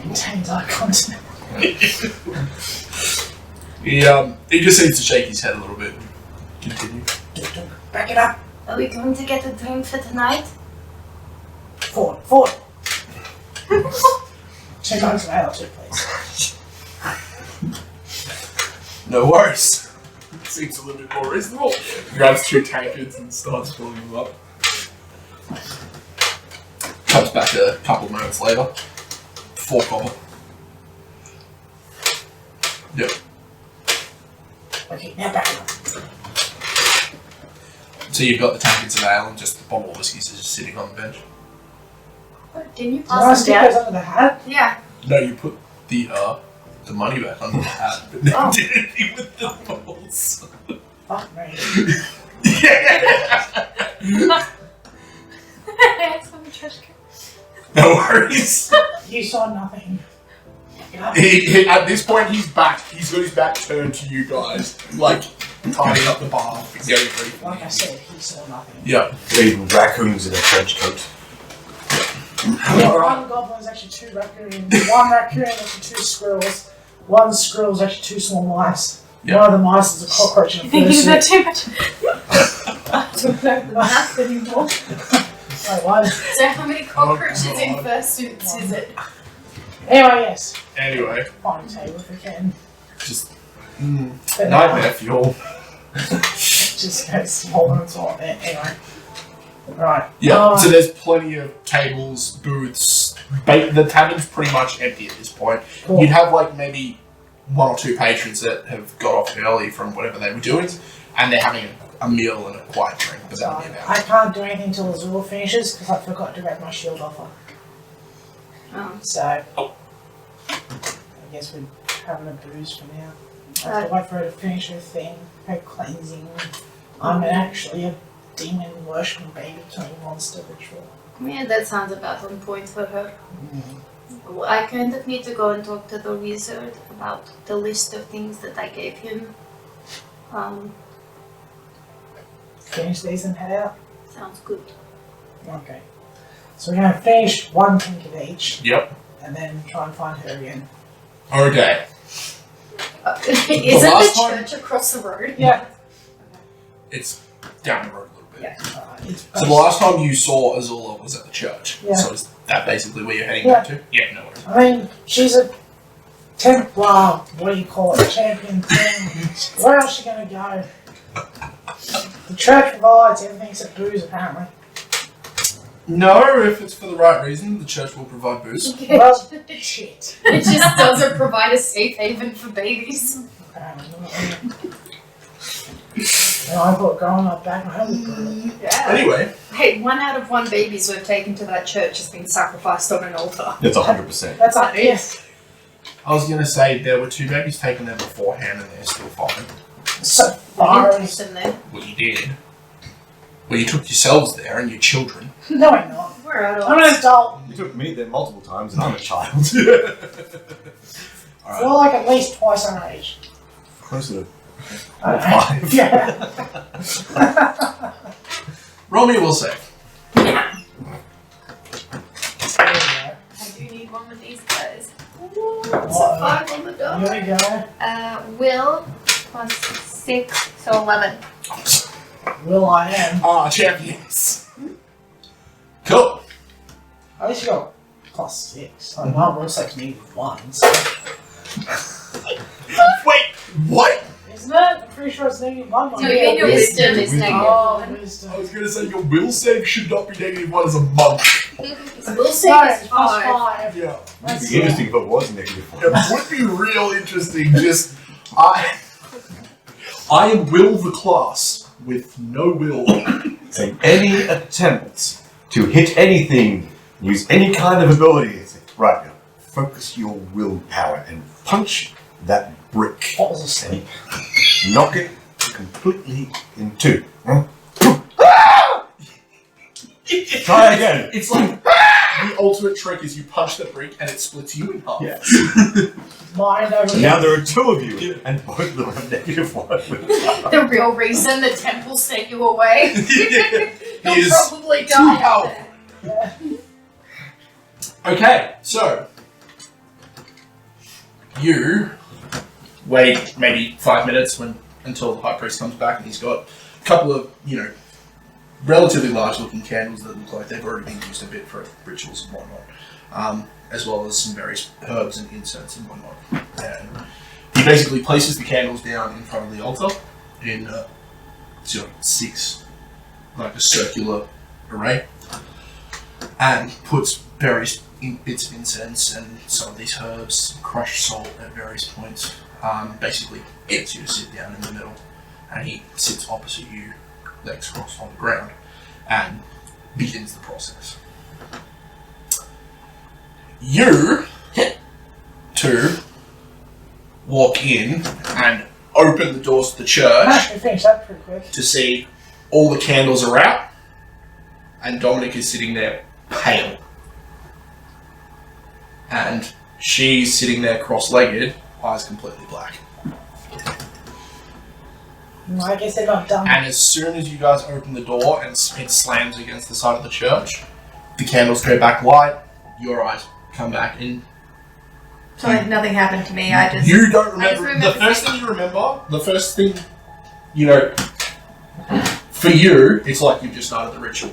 Maintains eye contact. He just needs to shake his head a little bit. Continue. Back it up. Are we going to get a drink for tonight? Forward. 2 times an ale, 2, please. No worries. Seems a little bit more reasonable. Grabs 2 tankards and starts filling them up. Comes back a couple of moments later. 4 copper. Yep. Okay, now back it up. So you've got the tankards of ale and just the bottle of whiskey is just sitting on the bench. Can you Did I pass them stick those down? under the hat? Yeah. No, you put the money back under the hat, but then Oh. did anything with the bottles. Fuck me. No worries. You saw nothing. Back it up. He, at this point, he's back. He's got his back turned to you guys, like tidying up the bar, getting ready. Like I said, he saw nothing. Yeah. Even raccoons in a trench coat. Yeah, one goblin is actually 2 raccoons. 1 raccoon is actually 2 squirrels. 1 squirrel is actually 2 small mice. Yeah. One of the mice is a cockroach in a fursuit. too much? I don't know math anymore. Wait, what? So how many cockroaches Oh, in God. fursuits is it? Anyway, yes. Anyway, Fine table if we can. just But nightmare fuel. just go smaller and smaller. Anyway. Right. Yeah. So there's plenty of tables, booths. The tavern's pretty much empty at this point. Cool. You'd have like maybe 1 or 2 patrons that have got off early from whatever they were doing, and they're having a meal and a quiet drink. But that'll be about I it. can't do anything until Azula finishes because I forgot to grab my shield offer. So, I guess we're having a booze for now. I have to wait for her to finish her thing, her cleansing. I'm actually a demon worshipping baby killing monster ritual. Yeah, that sounds about on point for her. Well, I kind of need to go and talk to the wizard about the list of things that I gave him. Finish these and head out. Sounds good. Okay. So we're going to finish 1 drink of each Yep. and then try and find her again. Okay. Isn't the last time- church across the road? Yeah. It's down the road a little bit. Yeah. So the last time you saw Azula was at the church. Yeah. So is that basically where you're heading Yeah. back to? Yeah, no worries. I mean, she's a Templar, what do you call it, champion thing. Where else is she gonna go? The church provides everything except booze, apparently. No, if it's for the right reason, the church will provide booze. Well, shit. It just doesn't provide a safe haven for babies. Apparently not. And I thought growing up back home was brutal. Yeah. Anyway, Hey, 1 out of 1 babies we've taken to that church has been sacrificed on an altar. That's 100%. That's like, yes. I was going to say there were 2 babies taken there beforehand and they're still fine. So You far didn't as. take them there. Well, you did. Well, you took yourselves there and your children. No, I'm not. We're adults. I'm an adult. You took me there multiple times and I'm a child. Alright. Well, like at least twice our age. Closer to I don't know. 5. Yeah. Roll me a will save. I do need one with these guys. Ooh, it's a 5 on the dot. Here we go. Will plus 6, so 11. Will I am. Ah, champions. Cool. At least you got +6. I mean, my will save's -1, so. Wait, what? Isn't it? I'm pretty sure it's -1. Do you mean your wisdom is negative Oh, 1? wisdom. I was going to say your will save should not be -1 as a monk. We'll say No, it's 5. +5. Yeah. It'd be interesting if it was -1. It would be real interesting, just I am Will the class with no will. So any attempt to hit anything, use any kind of ability, it's like, right now, focus your willpower and punch that brick. What was asleep? And knock it completely in 2. Try again. It's like the ultimate trick is you punch the brick and it splits you in half. Yes. Mind over Now there are 2 of you, and both of them have -1. The real reason the temple sent you away. You'll Is probably too die out powerful. there. Okay, so you wait maybe 5 minutes until the high priest comes back and he's got a couple of, relatively large looking candles that look like they've already been used a bit for rituals and whatnot, as well as some various herbs and incense and whatnot. And he basically places the candles down in front of the altar in 6, like a circular array, and puts various bits of incense and some of these herbs, crushed salt at various points. Basically gets you to sit down in the middle, and he sits opposite you, legs crossed on the ground, and begins the process. You two walk in and open the doors to the church We finished that pretty quick. to see all the candles are out, and Dominic is sitting there pale. And she's sitting there cross-legged, eyes completely black. I guess they're not done. And as soon as you guys open the door and it slams against the side of the church, the candles go back light, your eyes come back in. So like nothing happened to me. I just You don't I just remember. remember The first thing you remember, the first thing, for you, it's like you've just started the ritual.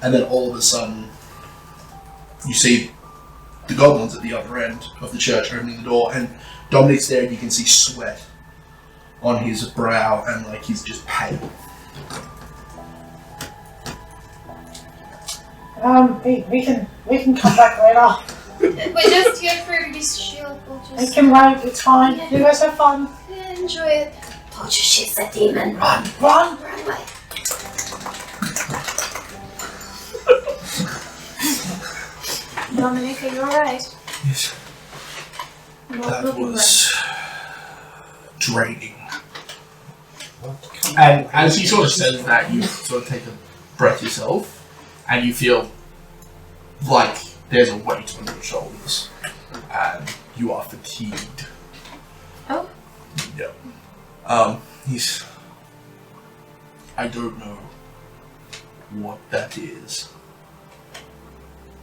And then all of a sudden, you see the goblins at the other end of the church opening the door, and Dominic's there, and you can see sweat on his brow, and like he's just pale. We can come back later. we're just here for this shield. We'll We just can wait. It's fine. You guys have fun. enjoy it. Told you she's a demon. Run. Run. Run away. Dominic, are you alright? Yes. That was draining. And as he sort of says that, you sort of take a breath yourself, and you feel like there's a weight on your shoulders, and you are fatigued. Oh? Yeah. I don't know what that is.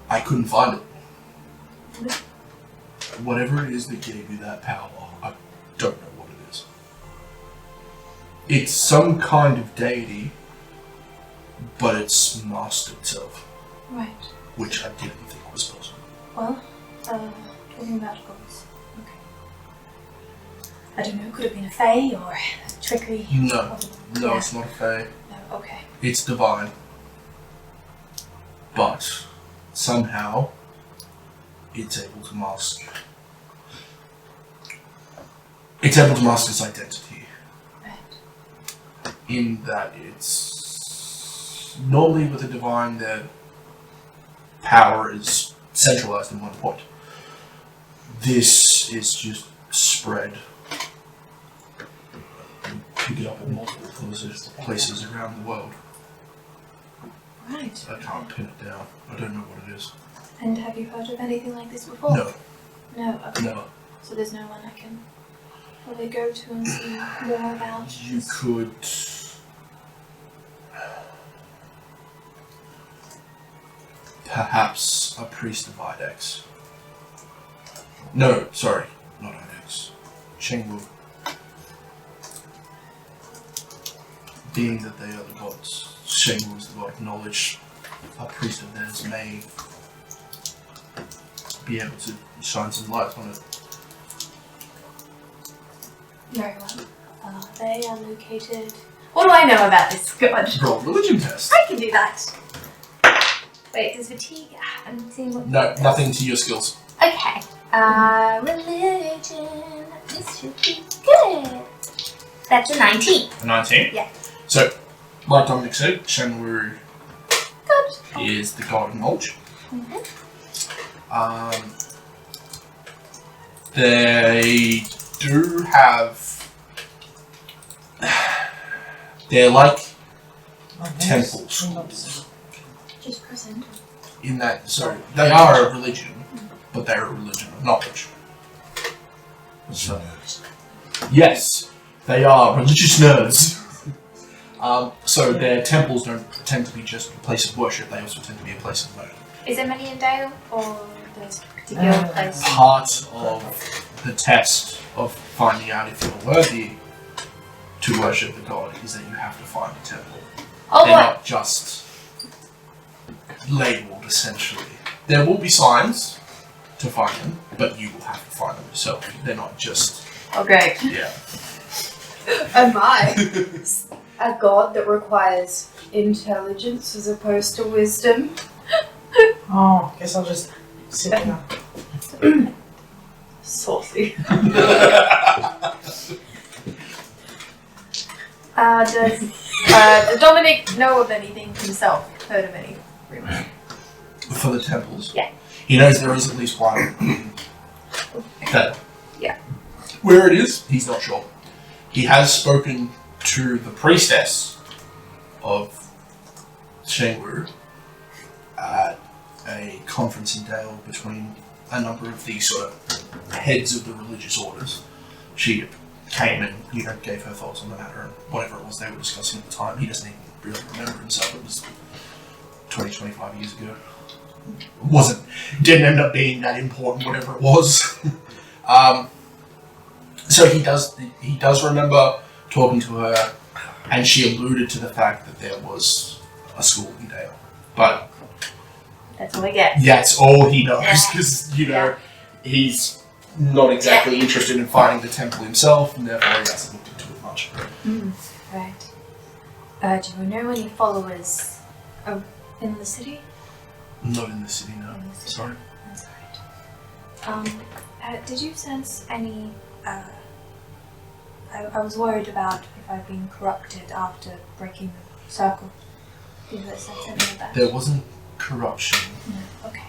I couldn't find it. Whatever it is that gave you that power, I don't know It's some kind of deity, but it's masked itself, Right. which I didn't think was possible. Well, talking about gods. Okay. I don't know, could have been a fae or trickery. No, Yeah. it's not a fae. No, okay. It's divine. But somehow it's able to mask. It's able to mask its identity. Right. In that it's normally with a divine, their power is centralized in one point. This is just spread. You pick it up in multiple places around the world. Right. I can't pin it down. I don't know what it is. And have you heard of anything like this before? No. No, okay. No. So there's no one I can probably go to and see more about. You this? could... Perhaps a priest of Idex. No, sorry. Not Idex. Shang Woo. Being that they are the gods, Shang Woo is the god of knowledge. A priest of theirs may be able to shine some light on it. Very well. They are located. What do I know about this god? Roll a religion test. I can do that. Wait, does fatigue? I'm seeing what. No, nothing to your skills. Okay. Religion. This should be good. That's a 19. A 19? Yeah. So, like Dominic said, Shang Woo Good. is the god of knowledge. They do have... They're like temples. Just present. In that, so they are a religion, but they're a religion of knowledge. So, yes, they are religious nerds. So their temples don't tend to be just a place of worship, they also tend to be a place of learning. Is it Money and Dale or this particular place? Part of the test of finding out if you're worthy to worship the god is that you have to find a temple. Oh, They're what? not just labelled, essentially. There will be signs to find them, but you will have to find them yourself. They're not just... Okay. Yeah. Am I a god that requires intelligence as opposed to wisdom? Oh, guess I'll just sit down. Saucy. Does Dominic know of anything himself? Heard of any rumors? For the temples? Yeah. He knows there is at least one. Okay. Yeah. Where it is, he's not sure. He has spoken to the priestess of Shang Woo at a conference in Dale between a number of the sort of heads of the religious orders. She came and, gave her thoughts on the matter and whatever it was they were discussing at the time. He doesn't even really remember himself. It was 20, 25 years ago. Didn't end up being that important, whatever it was. So he does remember talking to her, and she alluded to the fact that there was a school in Dale. But That's all I get. that's all he knows, because, he's not exactly interested in finding the temple himself, and therefore he hasn't looked into it much. Right. Do you know any followers in the city? Not in the city, no. In the city. Sorry. That's alright. Did you sense any... I was worried about if I'd been corrupted after breaking the circle. Did you sense anything of that? There wasn't corruption. No. Okay.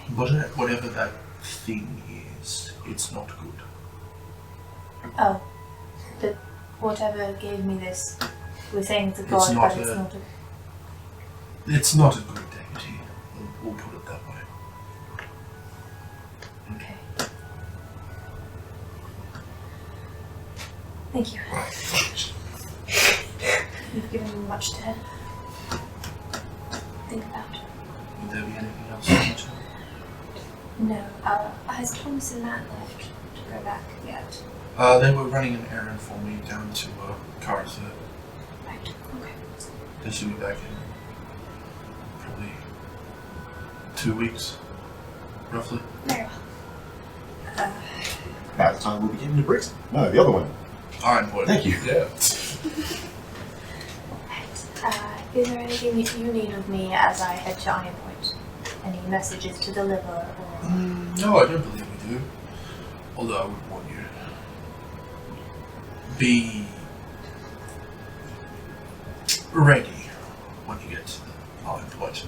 Whatever that thing is, it's not good. Oh. Whatever gave me this, we're saying it's a god, It's not but it's a- not a... It's not a good deity. We'll put it that way. Okay. Thank you. You've given me much to think about. Would there be anything else you want to tell? No. Has Thomas and Matt left to go back yet? They were running an errand for me down to Macarthy. They should be back in probably 2 weeks, roughly. Very well. About the time we'll be getting to Brixton. No, the other one. Ironpoint. Thank you. Yeah. Is there anything that you need of me as I head to Ironpoint? Any messages to deliver or... No, I don't believe we do. Although I would warn you. Be ready when you get to the Ironpoint.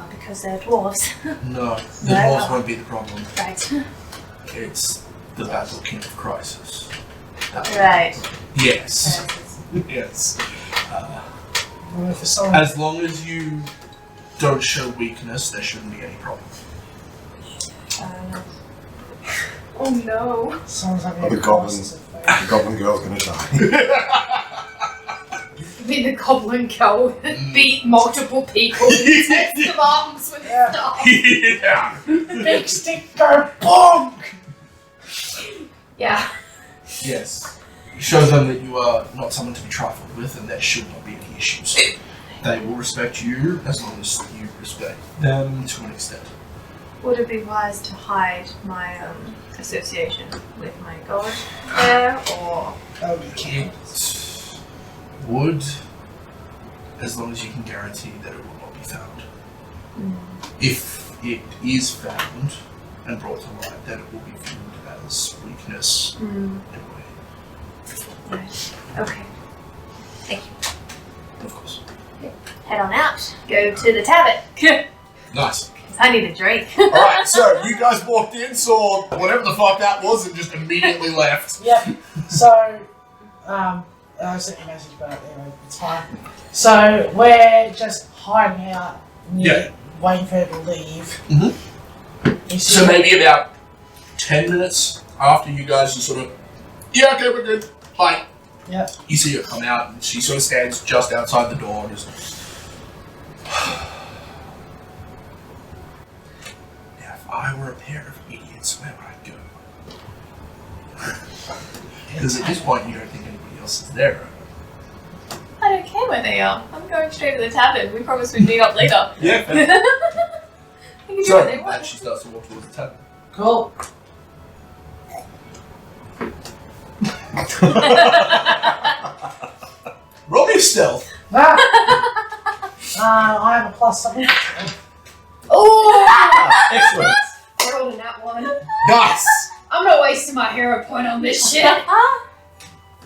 Because they're dwarves. No, the No. dwarves won't be the problem. Right. It's the Battle King of Crisis. Right. Yes. Yes. Well, for someone, As long as you don't show weakness, there shouldn't be any problem. Oh no. someone's having Oh, a the goblins. crisis of faith. The goblin girl's gonna die. I mean, the goblin girl beat multiple people with test of arms with Yeah. stuff. Yeah. Big stick go bonk! Yeah. Yes. Show them that you are not someone to be trifled with, and there should not be any issues. They will respect you as long as you respect them to an extent. Would it be wise to hide my association with my god there, or... Oh, you can't. It would, as long as you can guarantee that it will not be found. If it is found and brought to light, then it will be viewed as weakness in a way. Right. Okay. Thank you. Of course. Head on out. Go to the tavern. Nice. I need a drink. Alright, so you guys walked in, saw whatever the fuck that was, and just immediately left. Yep. So, I sent you a message, but anyway, it's fine. So we're just hiding out, waiting for her to leave. Mhm. You see So maybe about 10 minutes after you guys are sort of, yeah, okay, we're good. Bye. Yep. You see her come out, and she sort of stands just outside the door and just... Now, if I were a pair of idiots, where would I go? Because at this point, you don't think anybody else is there. I don't care where they are. I'm going straight to the tavern. We promised we'd meet up later. Yeah. They can do So, what they and want. she starts to walk towards the tavern. Cool. Roll me a stealth. Ah. I have a plus something. Oh! Excellent. I rolled in that one. Nice. I'm not wasting my hero point on this shit. I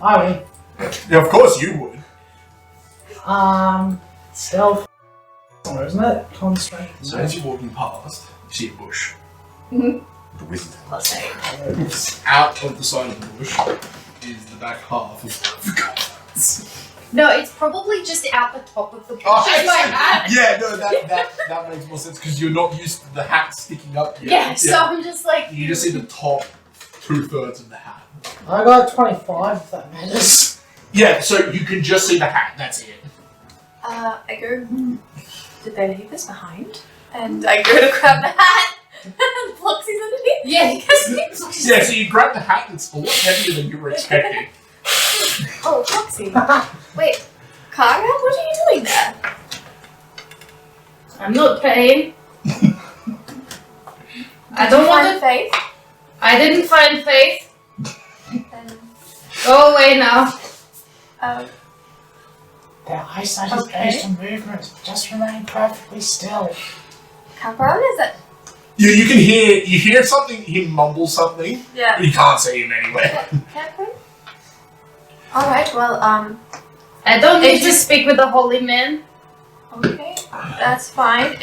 win. Yeah, of course you would. Stealth. Isn't it? Constraint. So as you're walking past, you see a bush. The wizard. Plus 8. Out of the side of the bush is the back half of the goblins. No, it's probably just out the top of the bush. Oh, It's my hat. Yeah, no, that makes more sense because you're not used to the hat sticking up yet. Yeah, so I'm just like... You just see the top 2/3 of the hat. I got 25, if that matters. Yeah, so you can just see the hat, that's it. I go, did they leave us behind? And I go to grab the hat. And Pluxie's underneath. Yeah, because Yeah, so you grab the hat that's a lot heavier than you were expecting. Oh, Pluxie. Wait, Kara, what are you doing there? I'm not paying. I don't want to faith. I didn't find faith. Then go away now. Their eyesight is Okay. based on movement. Just remain perfectly still. Capron, is it? You can hear something, he mumbles something, Yeah. but you can't see him anywhere. Capron? Alright, well, I don't need to speak with the holy man. Okay, that's fine.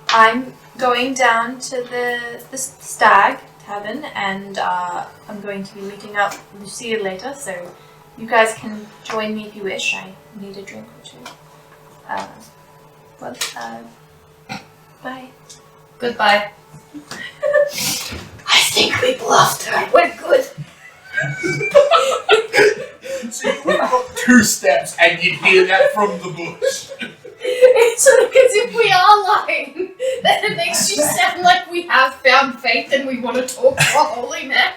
I'm going down to the Stag Tavern, and I'm going to be meeting up with Lucia later, so you guys can join me if you wish. I need a drink or two. Bye. Goodbye. I think we bluffed her. We're good. So you would have got 2 steps and you'd hear that from the bush. It's sort of because if we are lying, then it makes you sound like we have found faith and we want to talk to a holy man.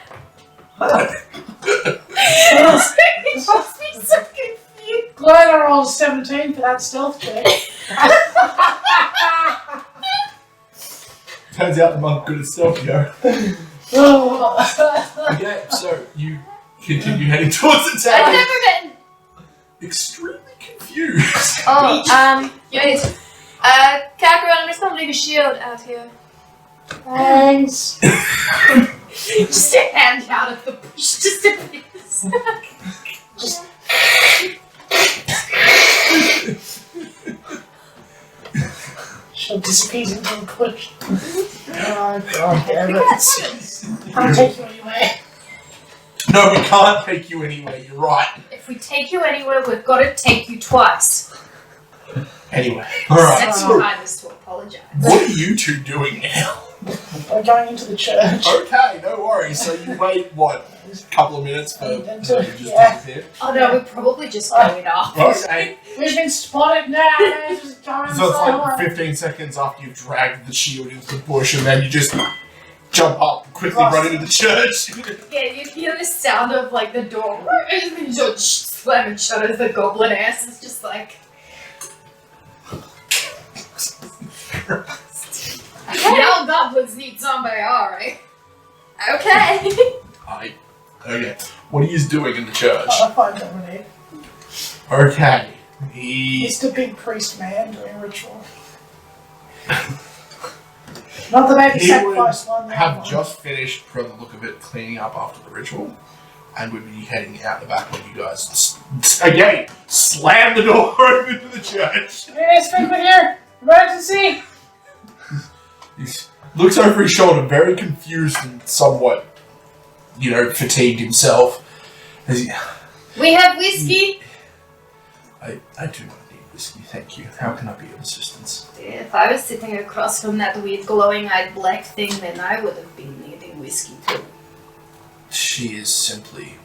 It must be so confused. Glad I rolled 17 for that stealth check. Turns out the monk good at stealth, yo. Oh. Okay, so you continue heading towards the town. I've never been. Extremely confused. Wait. Kakarot, I'm just gonna leave a shield out here. Thanks. Just a hand out of the bush, just a piece. She'll disappear into the bush. Oh, God damn it. I'll take you anywhere. No, we can't take you anywhere, you're right. If we take you anywhere, we've got to take you twice. Anyway, alright. That's your kindness to apologize. What are you two doing now? We're going into the church. Okay, no worries. So you wait, what, a couple of minutes for them to just disappear? Oh no, we're probably just going off. Okay. We've been spotted now. It's just going So it's like somewhere. 15 seconds after you've dragged the shield into the bush and then you just jump up and quickly run into the church. Yeah, you hear the sound of like the door and then you just slam and shut as the goblin ass is just like. Y'all goblins need Zan'Bae'Are. Okay. Okay. What are you doing in the church? I'll find Dominic. Okay. It's the big priest man doing ritual. Not the baby He sacrifice one. would the have other one. just finished, from the look of it, cleaning up after the ritual, and would be heading out the back when you guys, again, slam the door open to the church. Hey, speak with you. Emergency. He looks over his shoulder, very confused and somewhat, fatigued himself. As he, We have whiskey. I do not need whiskey, thank you. How can I be of assistance? If I was sitting across from that weird glowing-eyed black thing, then I would have been needing whiskey too. She is simply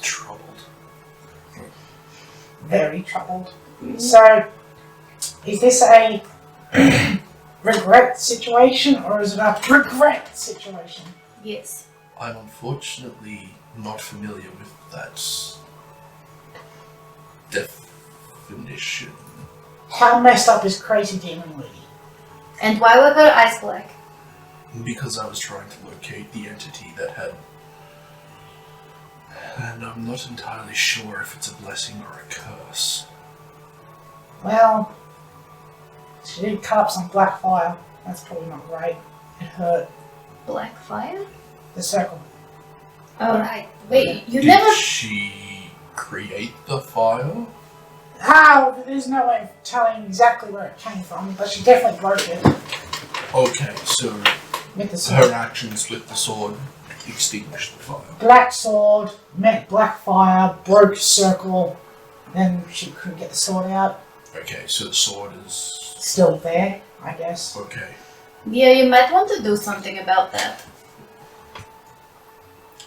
troubled. Very troubled. So, is this a regret situation or is it a regret situation? Yes. I'm unfortunately not familiar with that definition. How messed up is Crazy Demon Lady? And why were her eyes black? Because I was trying to locate the entity that had... And I'm not entirely sure if it's a blessing or a curse. Well, she did cut up some black fire. That's probably not great. It hurt. Black fire? The circle. Alright. Wait, you Did never... she create the fire? There's no way of telling exactly where it came from, but she definitely broke it Okay, so with the sword. her actions with the sword extinguished the fire. Black sword, met black fire, broke circle, then she couldn't get the sword out. Okay, so the sword is... Still there, I guess. Okay. Yeah, you might want to do something about that.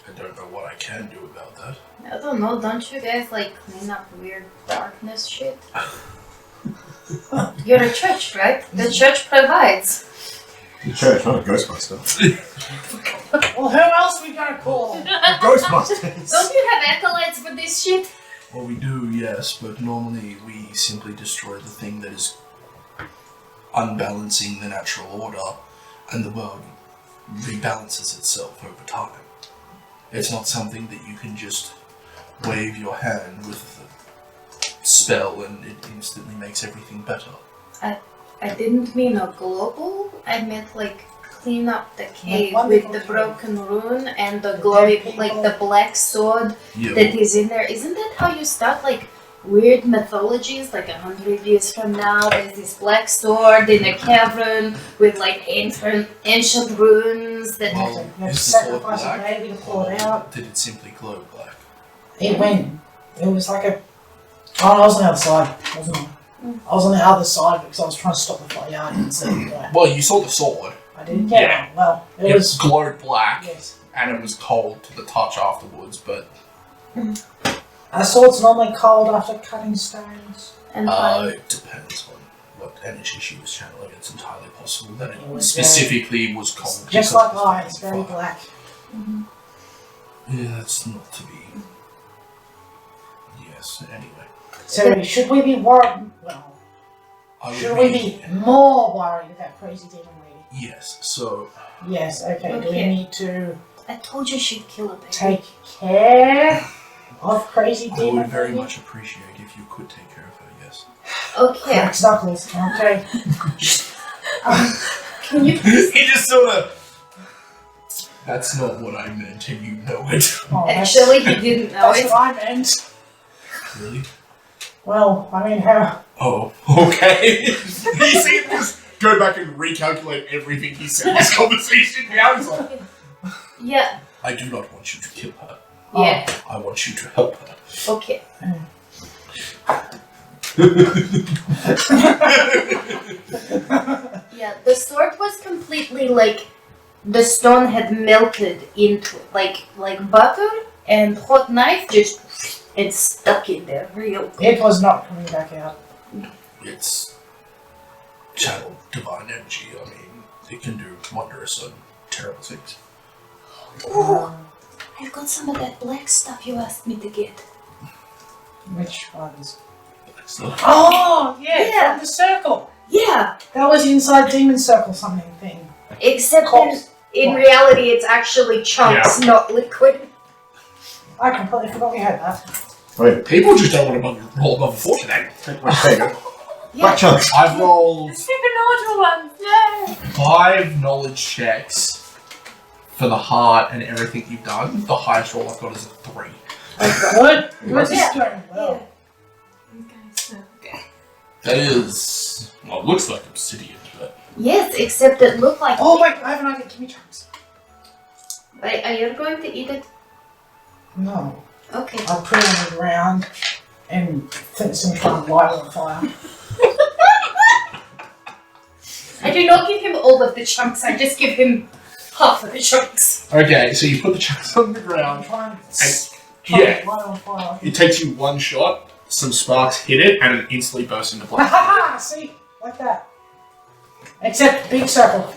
I don't know what I can do about that. I don't know, don't you guys clean up weird darkness shit? You're a church, right? The church provides. The church, not a Ghostbuster. Well, who else we gonna call? Ghostbusters! Don't you have acolytes for this shit? Well, we do, yes, but normally we simply destroy the thing that is unbalancing the natural order, and the world rebalances itself over time. It's not something that you can just wave your hand with a spell and it instantly makes everything better. I didn't mean a global, I meant clean up the cave Like with the wonderful broken rune and the glowy, people. the black sword Yeah, that is in there. Isn't that how you start weird mythologies? 100 years from now, there's this black sword in a cavern with ancient runes that. You well, have to is the sword sacrifice a black, baby to pull it or out. did it simply glow black? It went. It was like a. Oh, I was on the other side, wasn't I? I was on the other side because I was trying to stop the fire. I didn't see it. Right. Well, you saw the sword. I did. Yeah. Well, it was. glowed black, Yes. and it was cold to the touch afterwards, but Our swords normally cold after cutting stones. And fire. it depends on what energy she was channeling. It's entirely possible that it was specifically was cold. Just because like it was I, it's very fire. black. Yeah, that's not to be. Yes, anyway. So should we be worried? Well, should we be more worried about crazy demon lady? Yes, so... Yes, okay. Do we need to I told you she'd kill a baby. take care of crazy demon lady? I would very much appreciate if you could take care of her, yes. Okay. Crack knuckles. Okay. Can you please... He just sort of... That's not what I meant, and you know it. Oh, Actually, he didn't know that's it. what I meant. Really? Well, I mean, how? Oh, okay. He seems to just go back and recalculate everything he said in this conversation now. He's like, Yeah. I do not want you to kill her. Yeah. I want you to help her. Okay. Yeah, the sword was completely like the stone had melted into it, like butter, and hot knife just it's stuck in there real quick. It was not coming back out. It's channeled divine energy. I mean, it can do wondrous and terrible things. Oh, I've got some of that black stuff you asked me to get. Which ones? So, Oh, yeah, Yeah. from the circle. Yeah, That was inside Demon Circle something thing. except Cops. in reality it's actually chunks, not liquid. I completely forgot we had that. Wait, people just don't want to roll above a 4 today. take my finger. Yeah. Black chunks. I've rolled Supernatural ones, no! 5 knowledge checks for the heart and everything you've done. The highest roll I've got is a 3. Good. Yours is Yeah. doing well. That is... Well, it looks like obsidian, but... Yes, except it looked like. Oh wait, I have an idea. Give me chunks. Are you going to eat it? No. Okay. I'll put it on the ground and fix and try and light it on fire. I do not give him all of the chunks, I just give him half of the chunks. Okay, so you put the chunks on the ground. Try and Yeah. light it on fire. It takes you one shot, some sparks hit it, and it instantly bursts into Ha black. ha ha! See? Like that. Except big circle.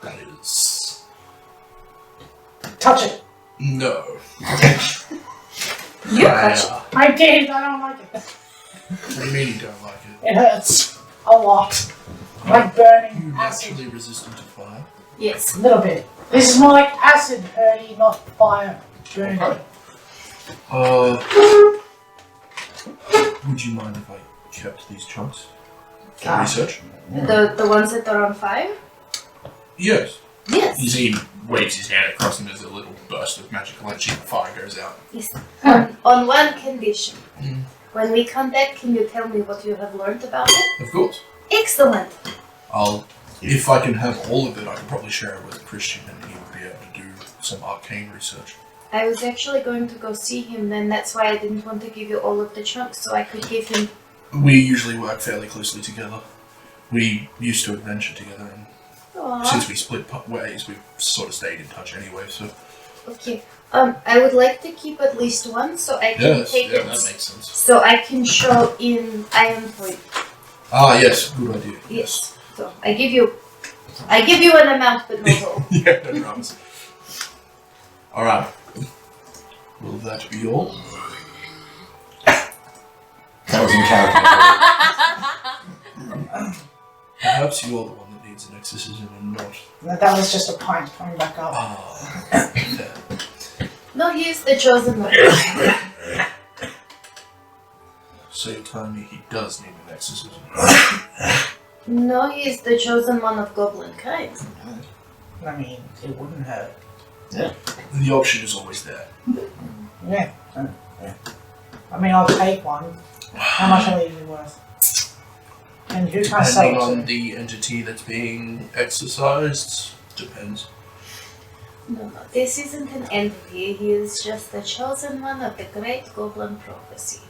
That is... Touch it. No. You touch it. I did, I don't like it. What do you mean you don't like it? It hurts. A lot. Like burning You acid. naturally resistant to fire. Yes. A little bit. This is more like acid hurting, not fire burning. Okay. Would you mind if I kept these chunks for research? The ones that are on fire? Yes. Yes. You see, he waves his hand across and there's a little burst of magical energy and fire goes out. Yes. On one condition. Mm. When we come back, can you tell me what you have learned about it? Of course. Excellent. If I can have all of it, I can probably share it with Christian and he would be able to do some arcane research. I was actually going to go see him then, that's why I didn't want to give you all of the chunks, so I could give him... We usually work fairly closely together. We used to adventure together, and Aww. since we split ways, we've sort of stayed in touch anyway, so... Okay. I would like to keep at least one, so I can take it... that makes sense. So I can show in Ironpoint. Ah, yes, good idea. Yes. So I give you an amount, but not all. Yeah, no dramas. Alright. Will that be all? That was in character. Perhaps you're the one that needs an exorcism and not... That was just a pint coming back up. Ah, fair. No, he is the chosen one. So you're telling me he does need an exorcism? No, he is the chosen one of goblin kind. I mean, it wouldn't hurt. The option is always there. Yeah. I mean, I'll take one. How much are they usually worth? And who can I sell Depending it on to? the entity that's being exorcised, depends. No, this isn't an entity. He is just the chosen one of the great goblin prophecy.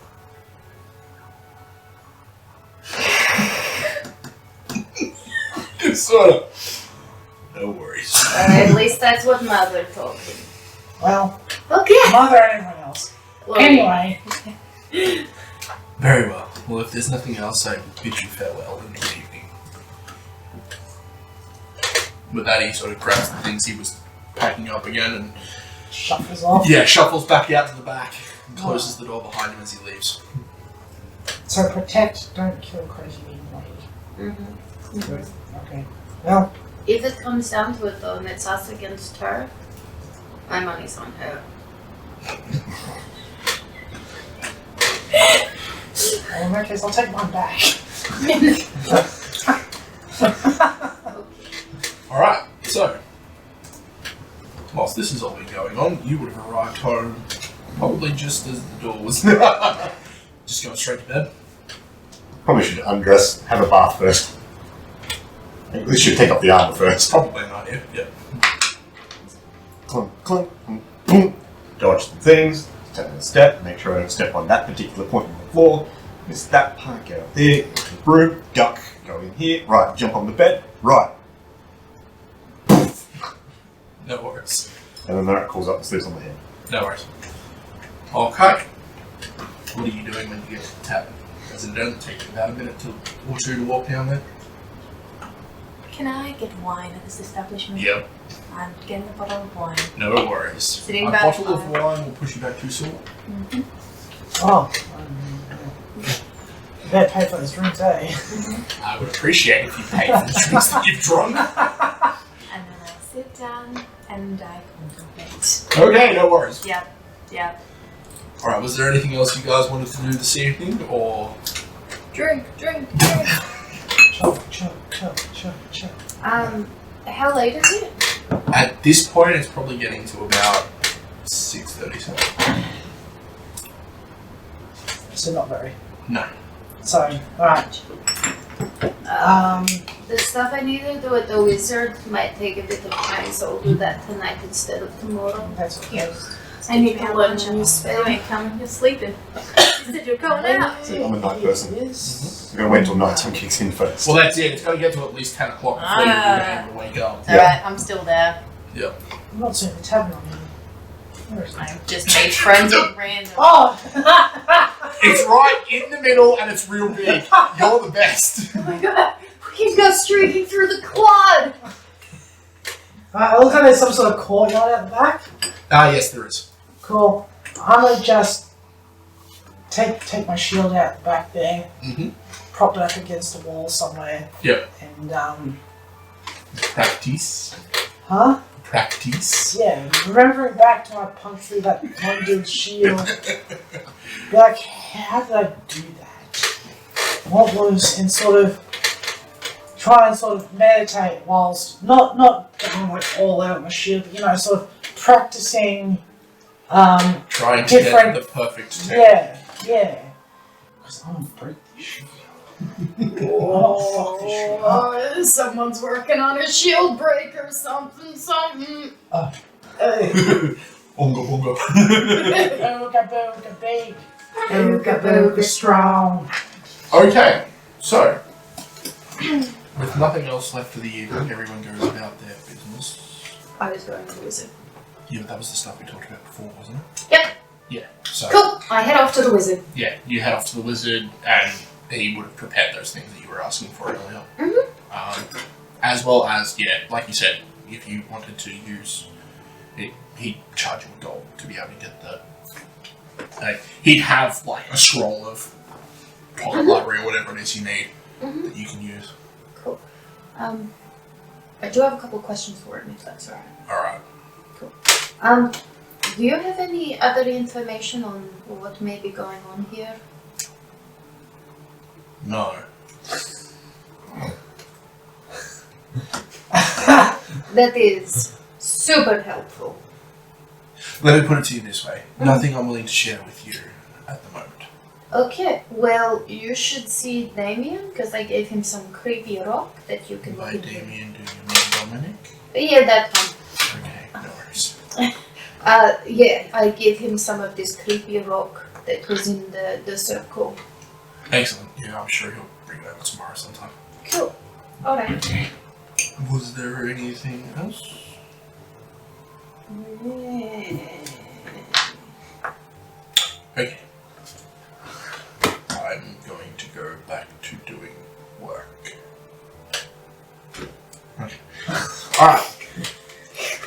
Sort of. No worries. At least that's what Mother told him. Well, Okay. mother and everyone else. Well, Anyway, Very well. Well, if there's nothing else, I bid you farewell and good evening. With that, he sort of grabs the things he was packing up again and shuffles off. shuffles back out to the back and closes the door behind him as he leaves. So protect, don't kill crazy people. Mm-hmm. Good. Okay. Well, If it comes down to it though, and it's us against her, my money's on her. well, in that case, I'll take mine back. Alright, so, whilst this has all been going on, you would have arrived home probably just as the door was. Just going straight to bed. Probably should undress, have a bath first. At least should take off the armor first. Probably an idea, yeah. Clunk, clunk, boom. Dodge some things, step in a step, make sure I don't step on that particular point on the floor. Miss that part, get up there, go to the broom, duck, go in here, right, jump on the bed, right. No worries. And then that calls up and sleeps on the head. No worries. Okay. What are you doing when you get to the tavern? Does it only take you about a minute or two to walk down there? Can I get wine at this establishment? Yep. I'm getting a bottle of wine. No worries. Sitting A back bottle of on- wine will push you back too soon. Oh. You better pay for this drink, eh? I would appreciate if you paid for the drinks that you've drunk. And then I sit down and I contemplate. Okay, no worries. Yep. Alright, was there anything else you guys wanted to do this evening, or... Drink, drink, drink. Chug. How late is it? At this point, it's probably getting to about 6:37. So not very. No. So, alright. The stuff I need to do with the wizard might take a bit of time, so I'll do that tonight instead of tomorrow. That's okay. I need to lunch and you spell. You ain't coming, you're sleeping. You said you're going out. So I'm a night person. Yes. I'm going to wait until nighttime kicks in first. Well, that's it. It's got to get to at least 10 o'clock before you're able to wake up. Alright, I'm still there. Yep. I'm not seeing the tavern on here. Where is it? I just made friends with random. Oh! It's right in the middle and it's real big. You're the best. Oh my god, we can go streaking through the quad! Alright, it looks like there's some sort of courtyard out the back. Yes, there is. Cool. I'm gonna just take my shield out the back there, Mm-hmm. prop it up against the wall somewhere, Yep. and Practice. huh? Practice. Yeah, remembering back to my punch through that one dude's shield. Be like, how did I do that? What was, and sort of try and sort of meditate whilst not going like all out with my shield, but sort of practicing Trying to different- get the perfect technique. yeah. Because I'm gonna break this shit. Oh, Someone's working on a shield breaker, something. hey. Onga bonga. Booga booga big. Booga booga strong. Okay, so with nothing else left for the evening, everyone goes about their business. I was going to wizard. Yeah, that was the stuff we talked about before, wasn't it? Yep. Yeah. So Cool. I head off to the wizard. yeah, you head off to the wizard, and he would have prepared those things that you were asking for earlier. Mhm. As well as like you said, if you wanted to use it, he'd charge you a gold to be able to get the. He'd have like a scroll of pocket library or whatever it is you need that you can use. Cool. I do have a couple questions for him, if that's alright. All right. Do you have any other information on what may be going on here? No. That is super helpful. Let me put it to you this way: nothing I'm willing to share with you at the moment. Okay, well, you should see Damien, because I gave him some creepy rock that you can By look into. Damien, do you mean Dominic? Yeah, that one. Okay, no worries. Yeah, I gave him some of this creepy rock that was in the circle. Excellent. Yeah, I'm sure he'll bring it over tomorrow sometime. Cool. Alright. Was there anything else? Okay. I'm going to go back to doing work. Okay. Alright.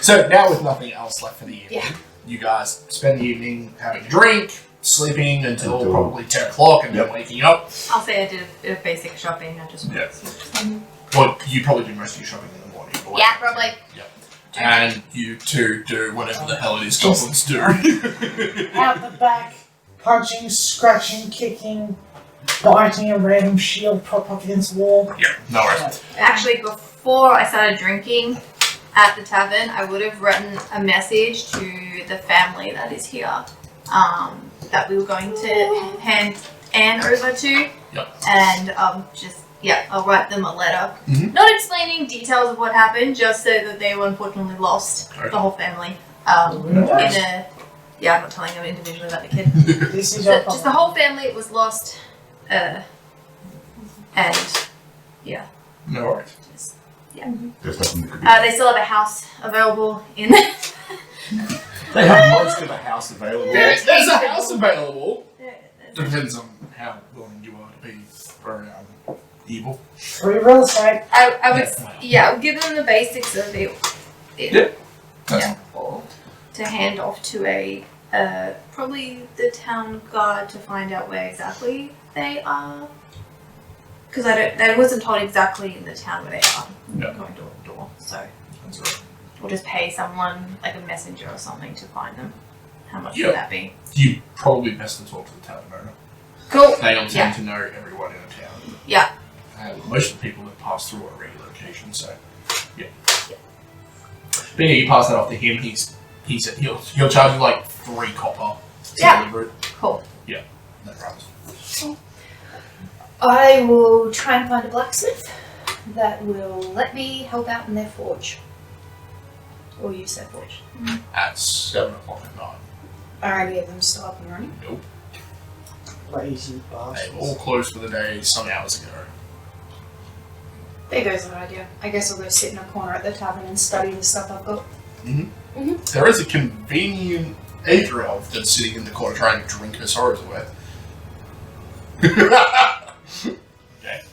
So now with nothing else left for the evening, you guys spend the evening having a drink, sleeping until probably 10 o'clock and then waking up. I'll say I did a bit of basic shopping. I just Well, you probably do most of your shopping in the morning. But yeah, probably. Yep. And you two do whatever the hell it is goblins do. Out the back, punching, scratching, kicking, biting a random shield prop up against the wall. Yeah, no worries. Actually, before I started drinking at the tavern, I would have written a message to the family that is here that we were going to hand Anne over to. Yep. And I'll write them a letter. Mm-hmm. Not explaining details of what happened, just so that they were unfortunately lost, the whole family. I'm not telling them individually about the kid. This is just the whole family was lost. And yeah. No worries. There's nothing that could be. They still have a house available in. They have most of the house available. There's a house available. Depends on how willing you are to be for evil. Free real estate. I would give them the basics of it. Or to hand off to a probably the town guard to find out where exactly they are. Because I wasn't told exactly in the town where they are. Going door to door, so we'll just pay someone like a messenger or something to find them. How much would that be? You probably best to talk to the tavern owner. Cool. They all tend to know everyone in the town. Yeah. Most of the people that pass through are relocation, so yeah. But yeah, you pass that off to him. He'll charge you like 3 copper to deliver it. Cool. Yeah, no problems. I will try and find a blacksmith that will let me help out in their forge. Or use their forge. At 7 o'clock at night. Are any of them still up and running? Nope. Lazy They bastards. all closed for the day some hours ago. There goes that idea. I guess I'll go sit in a corner at the tavern and study the stuff I've got. There is a convenient Aether elf that's sitting in the corner trying to drink her sorrows away. Okay,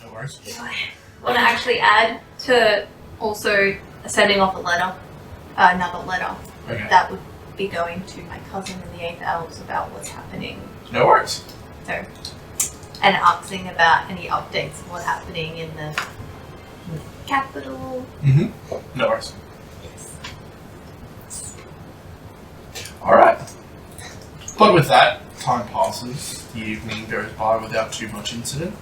no worries. I want to actually add to also sending off another letter that would be going to my cousin in the 8th Elves about what's happening. No worries. So, and asking about any updates of what's happening in the capital. No worries. Alright. But with that, time passes. The evening goes by without too much incident.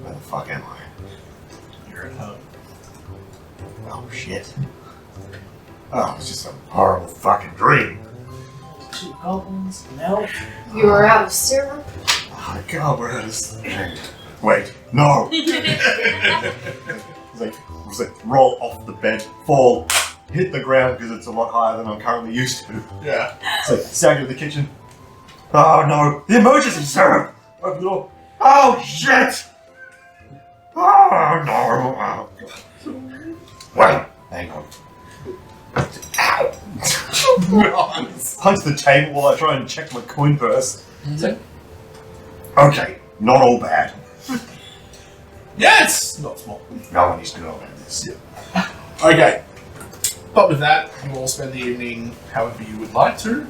Where the fuck am I? You're at home. Oh shit. Oh, it's just a horrible fucking dream. 2 goblins, an elf. You are out of syrup. Oh god, where is this? Wait, no! It's like roll off the bed, fall, hit the ground because it's a lot higher than I'm currently used to. Yeah. It's like stand in the kitchen. Oh no, the emergency syrup! Open the door. Oh shit! Oh no! Oh, God. Wait, hang on. Ow! Punch the table while I try and check my coin purse. Okay, not all bad. Yeah, it's not small. No one needs to know about this. Okay. But with that, you all spend the evening however you would like to.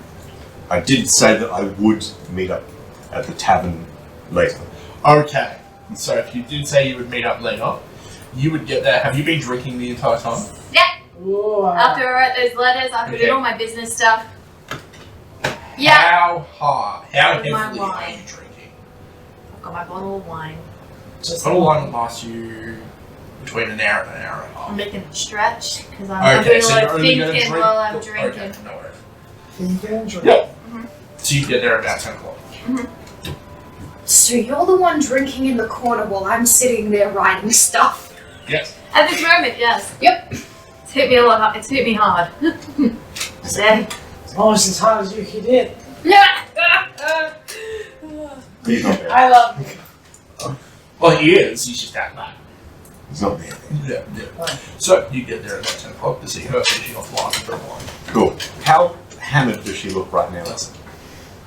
I did say that I would meet up at the tavern later. Okay. So if you did say you would meet up later, you would get there. Have you been drinking the entire time? Yeah. Ooh, After I write those letters, after I did all my business stuff. Yeah. How heavily My are wine. you drinking? I've got my bottle of wine. Bottle of wine will last you between an hour and an hour and a half. I'm making it stretch because I'm doing a lot of thinking while I'm drinking. Okay, no worries. Thinking. Yep. So you get there about 10 o'clock. So you're the one drinking in the corner while I'm sitting there writing stuff. Yes. At this moment, yes. Yep. It's hit me a lot. It's hit me hard. Yeah. Almost as hard as you hit it. He's not there. I love it. Well, he is. He's just that bad. He's not there. Yeah. So you get there about 10 o'clock to see her finishing off the last of her wine. Cool. How hammered does she look right now?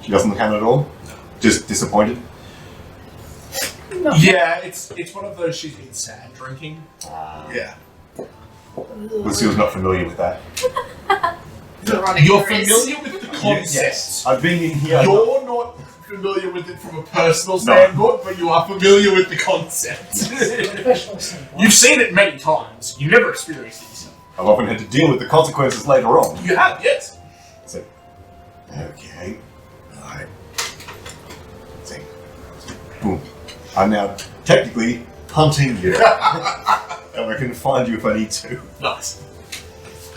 She doesn't look hammered at all? No. Just disappointed? Yeah, it's one of those she's been sad drinking. Yeah. Lucille's not familiar with that. You're familiar with the concept. Yes. I've been in here. You're not familiar with it from a personal standpoint, but you are familiar with the concept. You've seen it many times. You never experienced it yourself. I've often had to deal with the consequences later on. You have, yes. So, okay. Alright. So, boom. I'm now technically hunting you. And I can find you if I need to. Nice.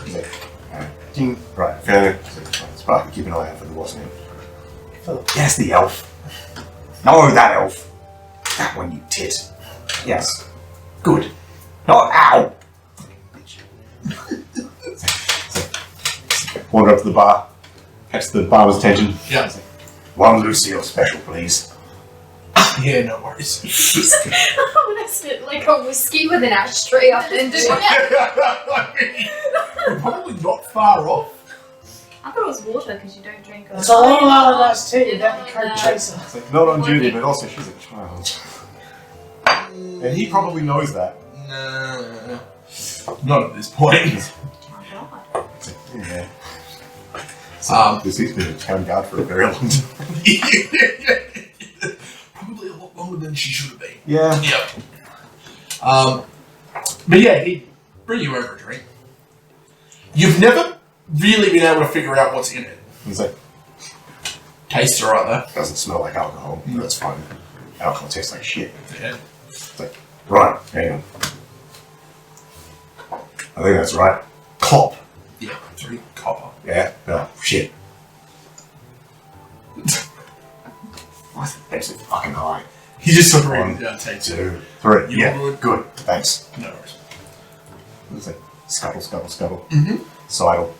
So, alright. Ding. Right, found it. Sparky, keep an eye out for the wasp now. Yes, the elf. No, that elf. That one, you tit. Yes. Good. No, ow! Wander up to the bar. Catch the barman's attention. Yeah. One Lucille special, please. Yeah, no worries. I'm gonna sit like a whiskey with an ashtray up into it. I mean, we're probably not far off. I thought it was water because you don't drink It's a Long Island iced tea without the Coke chaser. It's like, not on duty, but also she's a child. And he probably knows that. No. Not at this point. Yeah. So, this has been a town guard for a very long time. Probably a lot longer than she should have been. Yeah. Yep. But yeah, he'd bring you over a drink. You've never really been able to figure out what's in it. He's like, Tastes alright though. doesn't smell like alcohol. That's fine. Alcohol tastes like shit. Yeah. It's like, right, hang on. I think that's right. Cop. Yeah, 3 copper. Yeah, no, shit. What's the best fucking high? He just took around down, take 2, 3. You Yeah, good? good. Thanks. No worries. It's like scuttle, scuttle, scuttle. Mm-hmm. Sidle.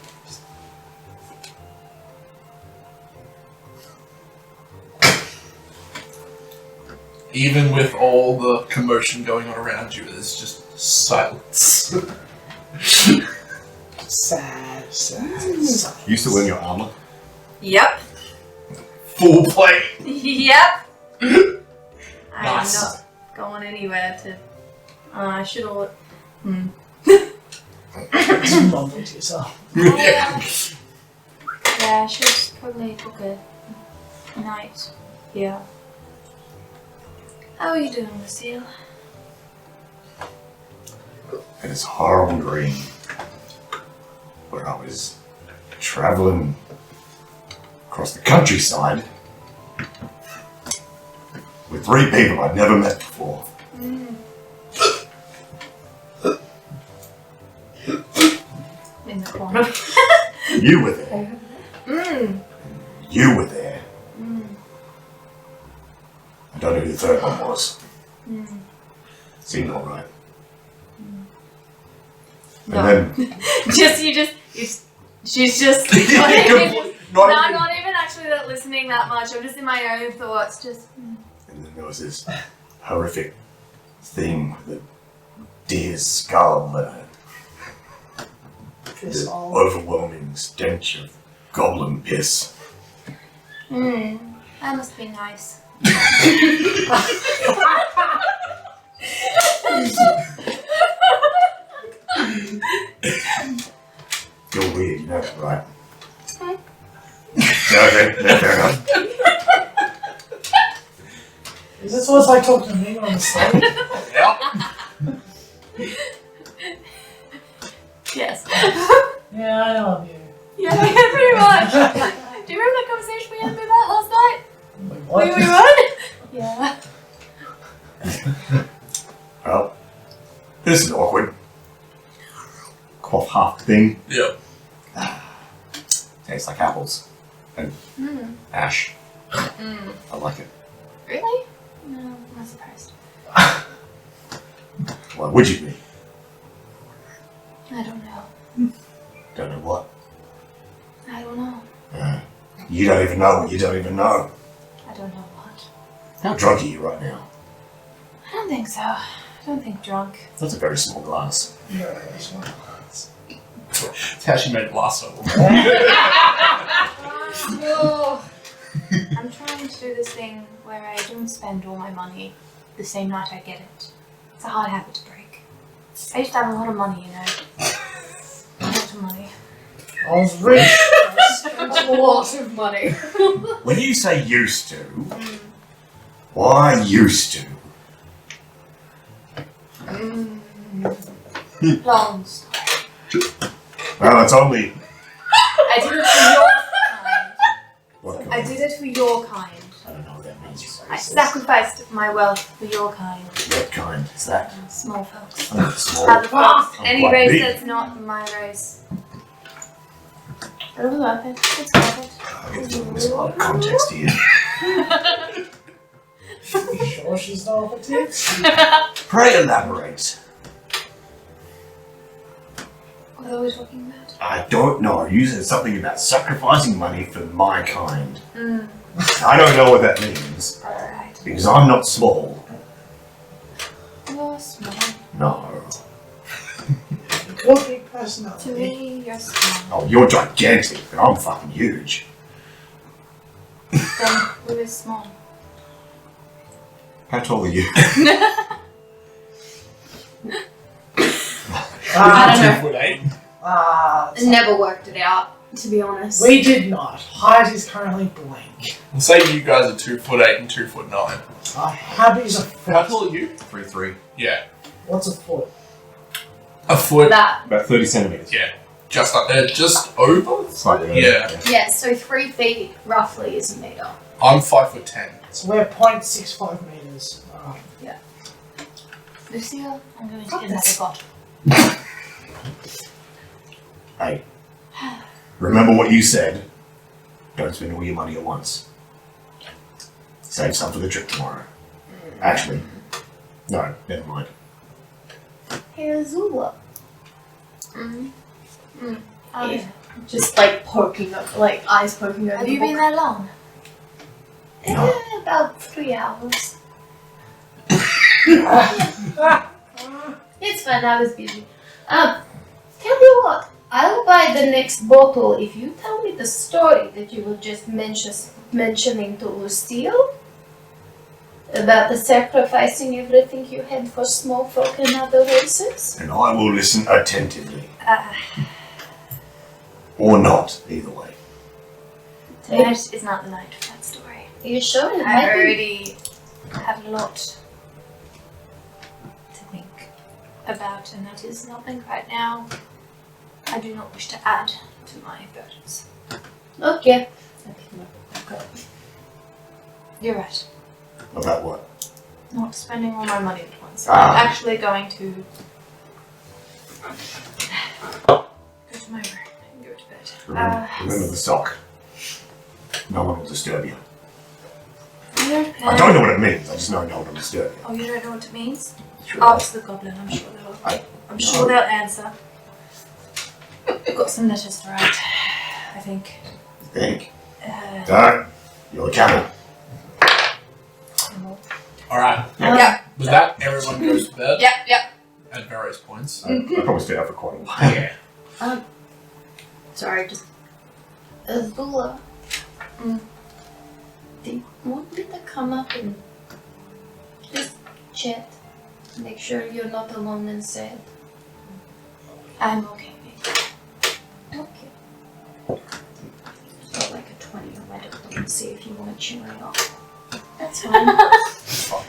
Even with all the commotion going on around you, there's just silence. Sad. You used to wear your armor? Yep. Full plate. Yep. I Nice. am not going anywhere to. I should have. Just mumble to yourself. Yeah. Yeah, I should probably book a night. Yeah. How are you doing, Lucille? And it's a horrible dream where I was traveling across the countryside with 3 people I'd never met before. In the corner. You were there. You were there. I don't know who the third one was. Seemed alright. No. And then she's just. Not I'm even- not even actually listening that much. I'm just in my own thoughts. Just. And then there was this horrific thing with a deer's skull and the overwhelming stench of goblin piss. That must be nice. You're weird, you know that, right? Okay, yeah, fair enough. Is this what it's like talking to me on the stage? Yes. Yeah, I love you. Yeah, pretty much. Do you remember that conversation we had about that last night? Wait, what? We what? Yeah. Well, this is awkward. Cough half thing. Yep. Tastes like apples. And ash. I like it. Really? No, I'm not surprised. Why would you be? I don't know. Don't know what? I don't know. You don't even know what you don't even know. I don't know what. How drunk are you right now? I don't think so. I don't think drunk. That's a very small glass. That's how she made it last so long. Oh, I'm trying to do this thing where I don't spend all my money the same night I get it. It's a hard habit to break. I used to have a lot of money, you know. A lot of money. I was rich. A lot of money. When you say used to, why used to? Long story. Well, it's only... I did it for your kind. What kind? I did it for your kind. I don't know what that means. I sacrificed my wealth for your kind. What kind is that? Small folks. Oh, small. Other folks. I'm Any quite race big. that's not my race. It was worth it. It's worth it. I get to miss a lot of context here. You sure she's not off a tits? Pray elaborate. What are we talking about? I don't know. You said something about sacrificing money for my kind. I don't know what that means. Alright. Because I'm not small. You're small. No. You've got a big personality. To me, you're small. Oh, you're gigantic, but I'm fucking huge. Then who is small? How tall are you? I don't know. 2'8". Never worked it out, to be honest. We did not. Height is currently blank. We'll say you guys are 2'8" and 2'9". Happy's a foot. How tall are you? 3'3". Yeah. What's a foot? A foot. That. About 30 centimeters. Yeah. Just up there, just over. Slightly over. Yeah. Yeah, so 3 feet roughly is a meter. I'm 5'10". So we're 0.65 meters. Lucia, I'm going to get another bottle. Hey, remember what you said. Don't spend all your money at once. Save some for the trip tomorrow. Actually, no, never mind. Hey, Azula. Oh, yeah. Just like poking up, like eyes poking over Have the you been book. there long? About 3 hours. It's fine, I was busy. Tell you what, I'll buy the next bottle if you tell me the story that you were just mentioning to Lucille about the sacrificing everything you had for small folk and other races. And I will listen attentively. Or not, either way. Tonight is not the night for that story. Are you sure? It I might be. already have a lot to think about, and that is nothing right now. I do not wish to add to my burdens. Okay. You're right. About what? Not spending all my money at once. Ah. I'm actually going to go to my room and go to bed. Remember the sock. No one will disturb you. I I don't know what it means, I just know no one will disturb you. Oh, you don't know what it means? Sure. Ask the goblin. I- I'm sure they'll answer. I've got some letters to write. I think. Think. Don't. You're a camel. Alright. Yeah. With that, everyone goes to bed Yep. at various points. I probably stayed up for quite a while. Yeah. Sorry, just Azula. Do you want me to come up and just chat? Make sure you're not alone and sad. I'm okay, baby. Okay. Got like a 20 on my diplomacy if you want to cheer me off. That's fine.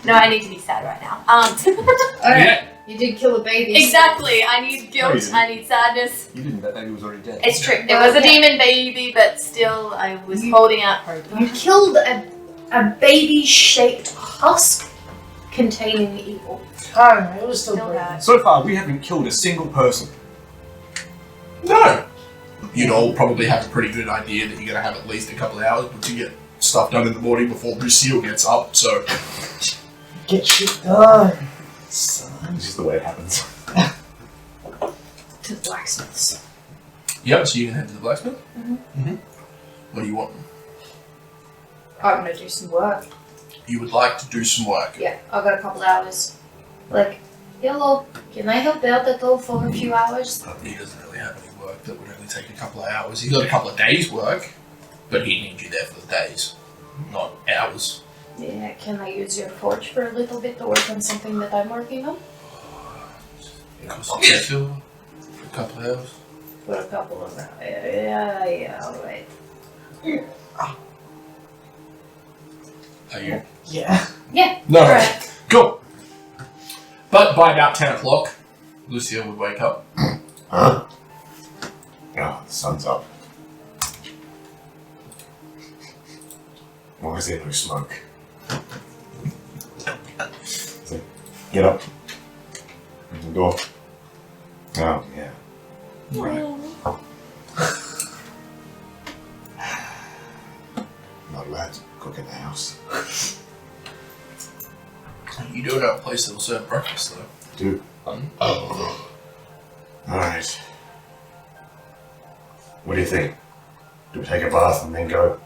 No, I need to be sad right now. Alright, Yeah. you did kill a baby. Exactly. I need guilt. No, you I need sadness. You didn't, that baby was already dead. It's true. It was a demon baby, but still, I was holding out hope. You killed a baby-shaped husk containing evil. I don't know, it was still Still breathing. bad. So far, we haven't killed a single person. No. You'd all probably have a pretty good idea that you're going to have at least a couple of hours, but you get stuff done in the morning before Lucille gets up, so... Get shit done, son. It's just the way it happens. To the blacksmiths. Yep, so you can head to the blacksmith? Mm-hmm. What do you want? I'm gonna do some work. You would like to do some work. Yeah, I've got a couple hours. Like, hello, can I help out at all for a few hours? He doesn't really have any work that would only take a couple of hours. He's got a couple of days' work, but he needs you there for the days, not hours. Yeah, can I use your forge for a little bit to work on something that I'm working on? It costs $2 silver for a couple of hours. For a couple of hours. Yeah, alright. Are you? Yeah. Yeah. No. Alright. Cool. But by about 10 o'clock, Lucille would wake up. Huh? Oh, the sun's up. Why is there no smoke? So, get up. Open the door. Oh, yeah. Right. Not allowed to cook in the house. You do have a place that will serve breakfast, though. Dude. Alright. What do you think? Do we take a bath and then go?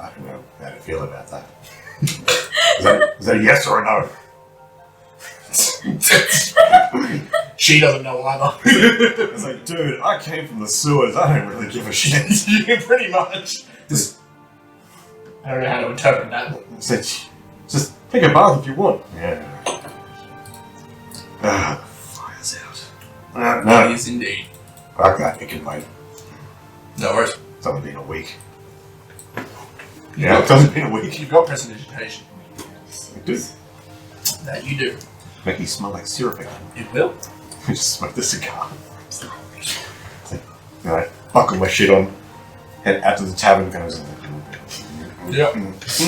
I don't know how to feel about that. Is that a yes or a no? She doesn't know either. It's like, dude, I came from the sewers. I don't really give a shit. Yeah, pretty much. I don't know how to interpret that. It's like, just take a bath if you want. Yeah. The fire's out. No. Yes, indeed. Fuck that. It can wait. No worries. It's only been a week. Yeah, it's only been a week. You've got prestidigitation. Do That you do. make me smell like syrup again. It will. Just smoke the cigar. Alright, buckle my shit on. Head out to the tavern. Goes. Yep. Nice.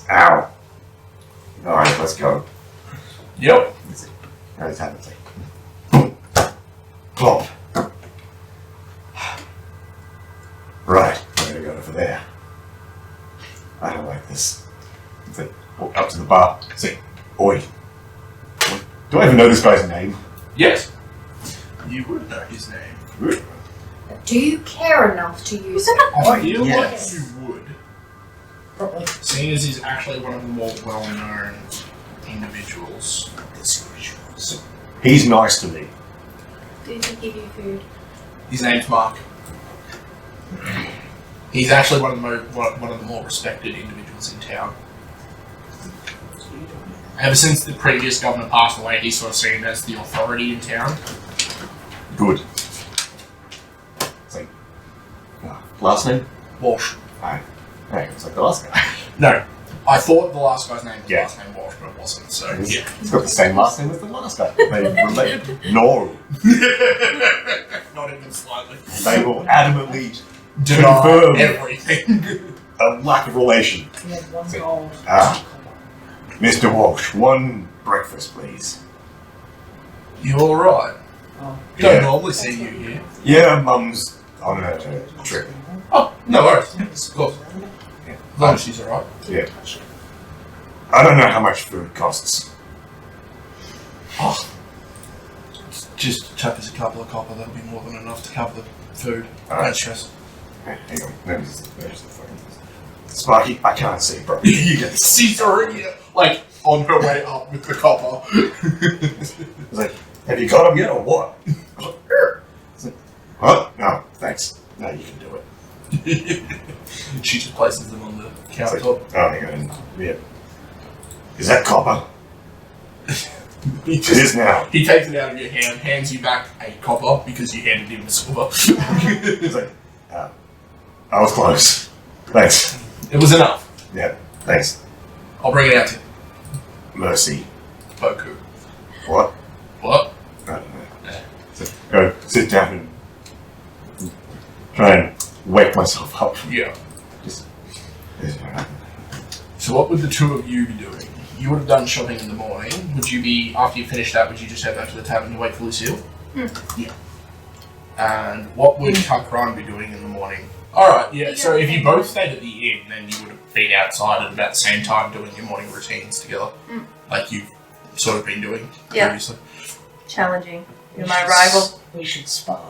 Ow. Alright, let's go. Yep. Alright, tavern. Boom. Plop. Right, I'm gonna go over there. I don't like this. It's like, walk up to the bar. Say, oi. Do I even know this guy's name? Yes. You would know his name. Do you care enough to use it? I feel yes. like you would. Probably. Seeing as he's actually one of the more well-known individuals. He's nice to me. Did he give you food? His name's Mark. He's actually one of the more respected individuals in town. Ever since the previous governor passed away, he's sort of seen as the authority in town. Good. It's like, last name? Walsh. Alright, it's like the last guy. No, I thought the last guy's name was Yeah. last name Walsh, but it wasn't. So He's yeah, got the same last name as the last guy. They related? No. not even slightly. They will adamantly Deny confirm everything. a lack of relation. He had one gold. Mr. Walsh, one breakfast, please. You all right? Oh. We don't Yeah. normally see you here. Yeah, Mum's on a trip. Oh, no worries. Of course. Yeah. As long as she's alright. Yeah. I don't know how much food costs. Oh. Just chuck us a couple of copper, that'll be more than enough to cover the food. Alright. Don't stress. Hang on, there's the phone. Sparky, I can't see, bro. You get this. She's already, like, on her way up with the copper. It's like, have you got him yet or what? I was like, it's like, what? No, thanks. No, you can do it. She just places them on the It's like, countertop. oh, hang on. Yeah. Is that copper? He It is now. He takes it out of your hand, hands you back a copper because you handed him the silver. It's like, I was close. Thanks. It was enough. Yeah, thanks. I'll bring it out to you. Mercy. Boku. What? What? I don't know. So, go sit down and try and wake myself up. Yeah. Just. So what would the two of you be doing? You would have done shopping in the morning. Would you be, after you finished that, would you just head back to the tavern to wait for Lucille? Yeah. And what would Kakran be doing in the morning? Alright, yeah, so if you both stayed at the inn, then you would have been outside at about the same time doing your morning routines together. Like you've sort of been doing previously. Challenging. You're my rival. We should spar.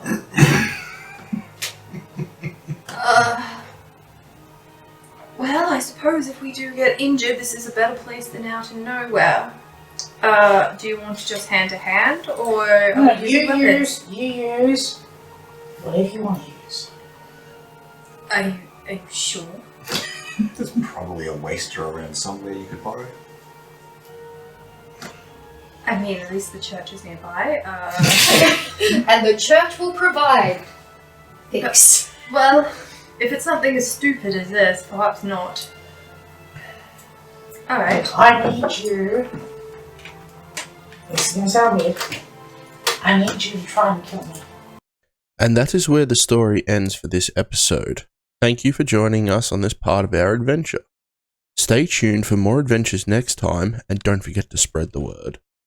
Well, I suppose if we do get injured, this is a better place than out in nowhere. Do you want to just hand to hand, or No, are we using weapons? you use whatever you want to use. Are you sure? There's probably a waster around somewhere you could borrow. I mean, at least the church is nearby. And the church will provide. Thanks. Well, if it's something as stupid as this, perhaps not. Alright. I need you. This is gonna sound weird. I need you to try and kill me. And that is where the story ends for this episode. Thank you for joining us on this part of our adventure. Stay tuned for more adventures next time, and don't forget to spread the word.